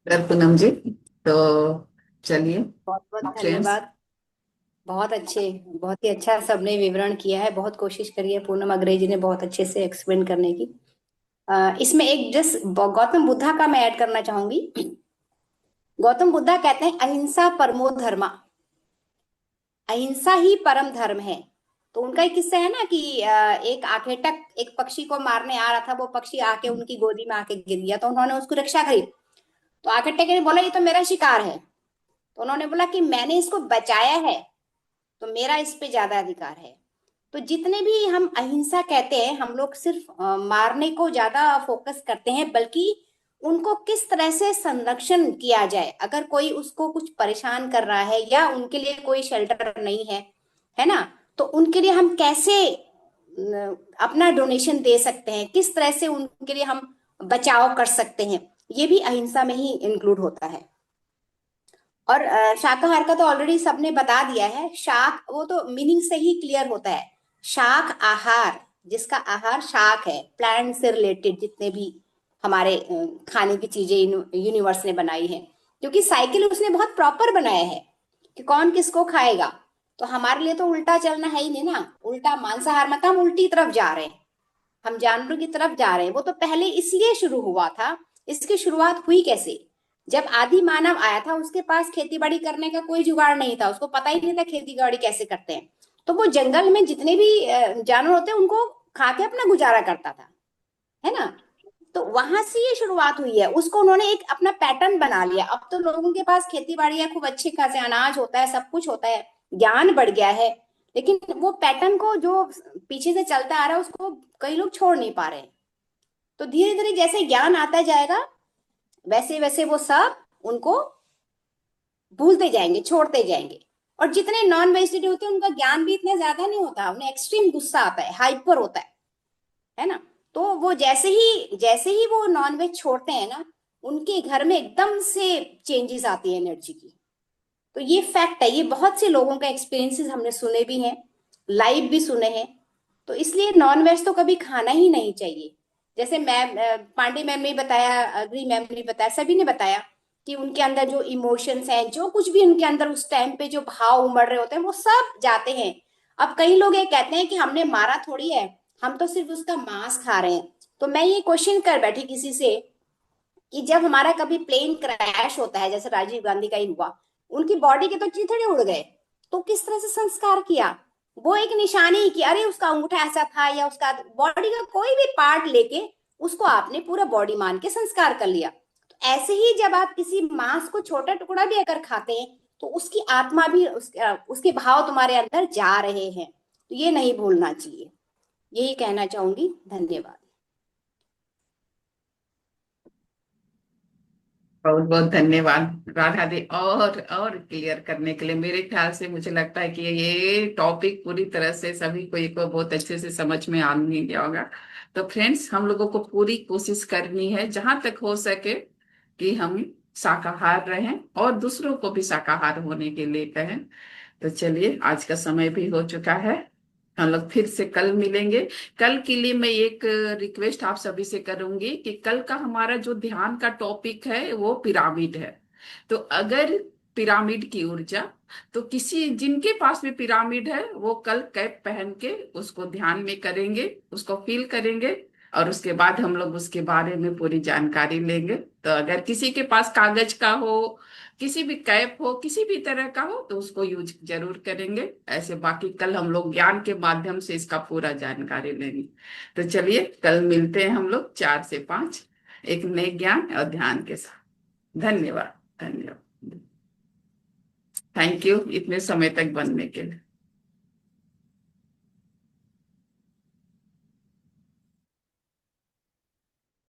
पूनम जी, तो चलिए बहुत बहुत फ्रेंड्स। धन्यवाद। बहुत अच्छे, बहुत ही अच्छा सबने विवरण किया है। बहुत कोशिश करी है पूनम अग्रही जी ने बहुत अच्छे से एक्सप्लेन करने की। इसमें एक जस्ट गौतम बुद्धा का मैं ऐड करना चाहूंगी। गौतम बुद्धा कहते हैं अहिंसा परमो धर्मा, अहिंसा ही परम धर्म है। तो उनका एक किस्सा है ना कि एक आखेटक एक पक्षी को मारने आ रहा था, वो पक्षी आके उनकी गोदी में आके गिर गया, तो उन्होंने उसको रक्षा करी। तो आखेटक ने बोला ये तो मेरा शिकार है। तो उन्होंने बोला कि मैंने इसको बचाया है तो मेरा इस पे ज्यादा अधिकार है। तो जितने भी हम अहिंसा कहते हैं, हम लोग सिर्फ मारने को ज्यादा फोकस करते हैं, बल्कि उनको किस तरह से संरक्षण किया जाए। अगर कोई उसको कुछ परेशान कर रहा है या उनके लिए कोई शेल्टर नहीं है, है ना, तो उनके लिए हम कैसे अपना डोनेशन दे सकते हैं, किस तरह से उनके लिए हम बचाव कर सकते हैं, ये भी अहिंसा में ही इंक्लूड होता है। और शाकाहार का तो ऑलरेडी सबने बता दिया है। शाक वो तो मीनिंग से ही क्लियर होता है। शाक आहार, जिसका आहार शाक है, प्लांट से रिलेटेड जितने भी हमारे खाने की चीजें यूनिवर्स ने बनाई है, क्योंकि साइकिल उसने बहुत प्रॉपर बनाया है कि कौन किसको खाएगा। तो हमारे लिए तो उल्टा चलना है ही नहीं ना, उल्टा मांसाहार मतलब हम उल्टी तरफ जा रहे हैं, हम जानवरों की तरफ जा रहे हैं। वो तो पहले इसलिए शुरू हुआ था। इसकी शुरुआत हुई कैसे? जब आदि मानव आया था, उसके पास खेती बाड़ी करने का कोई जुगाड़ नहीं था, उसको पता ही नहीं था खेती बाड़ी कैसे करते हैं। तो वो जंगल में जितने भी जानवर होते हैं उनको खा के अपना गुजारा करता था, है ना। तो वहां से ये शुरुआत हुई है, उसको उन्होंने एक अपना पैटर्न बना लिया। अब तो लोगों के पास खेती बाड़ी है, खूब अच्छे खासे अनाज होता है, सब कुछ होता है, ज्ञान बढ़ गया है, लेकिन वो पैटर्न को जो पीछे से चलता आ रहा है उसको कई लोग छोड़ नहीं पा रहे हैं। तो धीरे धीरे जैसे ज्ञान आता जाएगा वैसे वैसे वो सब उनको भूलते जाएंगे, छोड़ते जाएंगे। और जितने नॉन वेजिटेरियन होते हैं उनका ज्ञान भी इतना ज्यादा नहीं होता, उन्हें एक्सट्रीम गुस्सा आता है, हाइपर होता है ना। तो वो जैसे ही वो नॉन वेज छोड़ते हैं ना, उनके घर में एकदम से चेंजेस आती है एनर्जी की। तो ये फैक्ट है, ये बहुत से लोगों का एक्सपीरियंसेस हमने सुने भी हैं, लाइव भी सुने हैं। तो इसलिए नॉन वेज तो कभी खाना ही नहीं चाहिए। जैसे मैम पांडे मैम ने बताया, अग्री मैम ने बताया, सभी ने बताया कि उनके अंदर जो इमोशंस हैं, जो कुछ भी उनके अंदर उस टाइम पे जो भाव उमड़ रहे होते हैं, वो सब जाते हैं। अब कई लोग ये कहते हैं कि हमने मारा थोड़ी है, हम तो सिर्फ उसका मांस खा रहे हैं। तो मैं ये क्वेश्चन कर बैठी किसी से कि जब हमारा कभी प्लेन क्रैश होता है, जैसे राजीव गांधी का ही हुआ, उनकी बॉडी के तो चिथड़े उड़ गए, तो किस तरह से संस्कार किया? वो एक निशानी कि अरे उसका अंगूठा ऐसा था, या उसका बॉडी का कोई भी पार्ट लेके उसको आपने पूरा बॉडी मान के संस्कार कर लिया। तो ऐसे ही जब आप किसी मांस को छोटा टुकड़ा भी अगर खाते हैं तो उसकी आत्मा भी उसके भाव तुम्हारे अंदर जा रहे हैं। तो ये नहीं भूलना चाहिए, यही कहना चाहूंगी। धन्यवाद। बहुत बहुत धन्यवाद राधा दी, और क्लियर करने के लिए। मेरे ख्याल से मुझे लगता है कि ये टॉपिक पूरी तरह से सभी को बहुत अच्छे से समझ में आ नहीं गया होगा। तो फ्रेंड्स, हम लोगों को पूरी कोशिश करनी है जहां तक हो सके कि हम शाकाहार रहें और दूसरों को भी शाकाहार होने के लिए कहें। तो चलिए, आज का समय भी हो चुका है, हम लोग फिर से कल मिलेंगे। कल के लिए मैं एक रिक्वेस्ट आप सभी से करूंगी कि कल का हमारा जो ध्यान का टॉपिक है वो पिरामिड है। तो अगर पिरामिड की ऊर्जा, तो किसी जिनके पास भी पिरामिड है वो कल कैप पहन के उसको ध्यान में करेंगे, उसको फील करेंगे, और उसके बाद हम लोग उसके बारे में पूरी जानकारी लेंगे। तो अगर किसी के पास कागज का हो किसी भी कैप हो, किसी भी तरह का हो, तो उसको यूज जरूर करेंगे। ऐसे बाकी कल हम लोग ज्ञान के माध्यम से इसका पूरा जानकारी लेंगे। तो चलिए कल मिलते हैं हम लोग 4 से 5 एक नए ज्ञान और ध्यान के साथ। धन्यवाद, धन्यवाद, थैंक यू इतने समय तक बनने के लिए।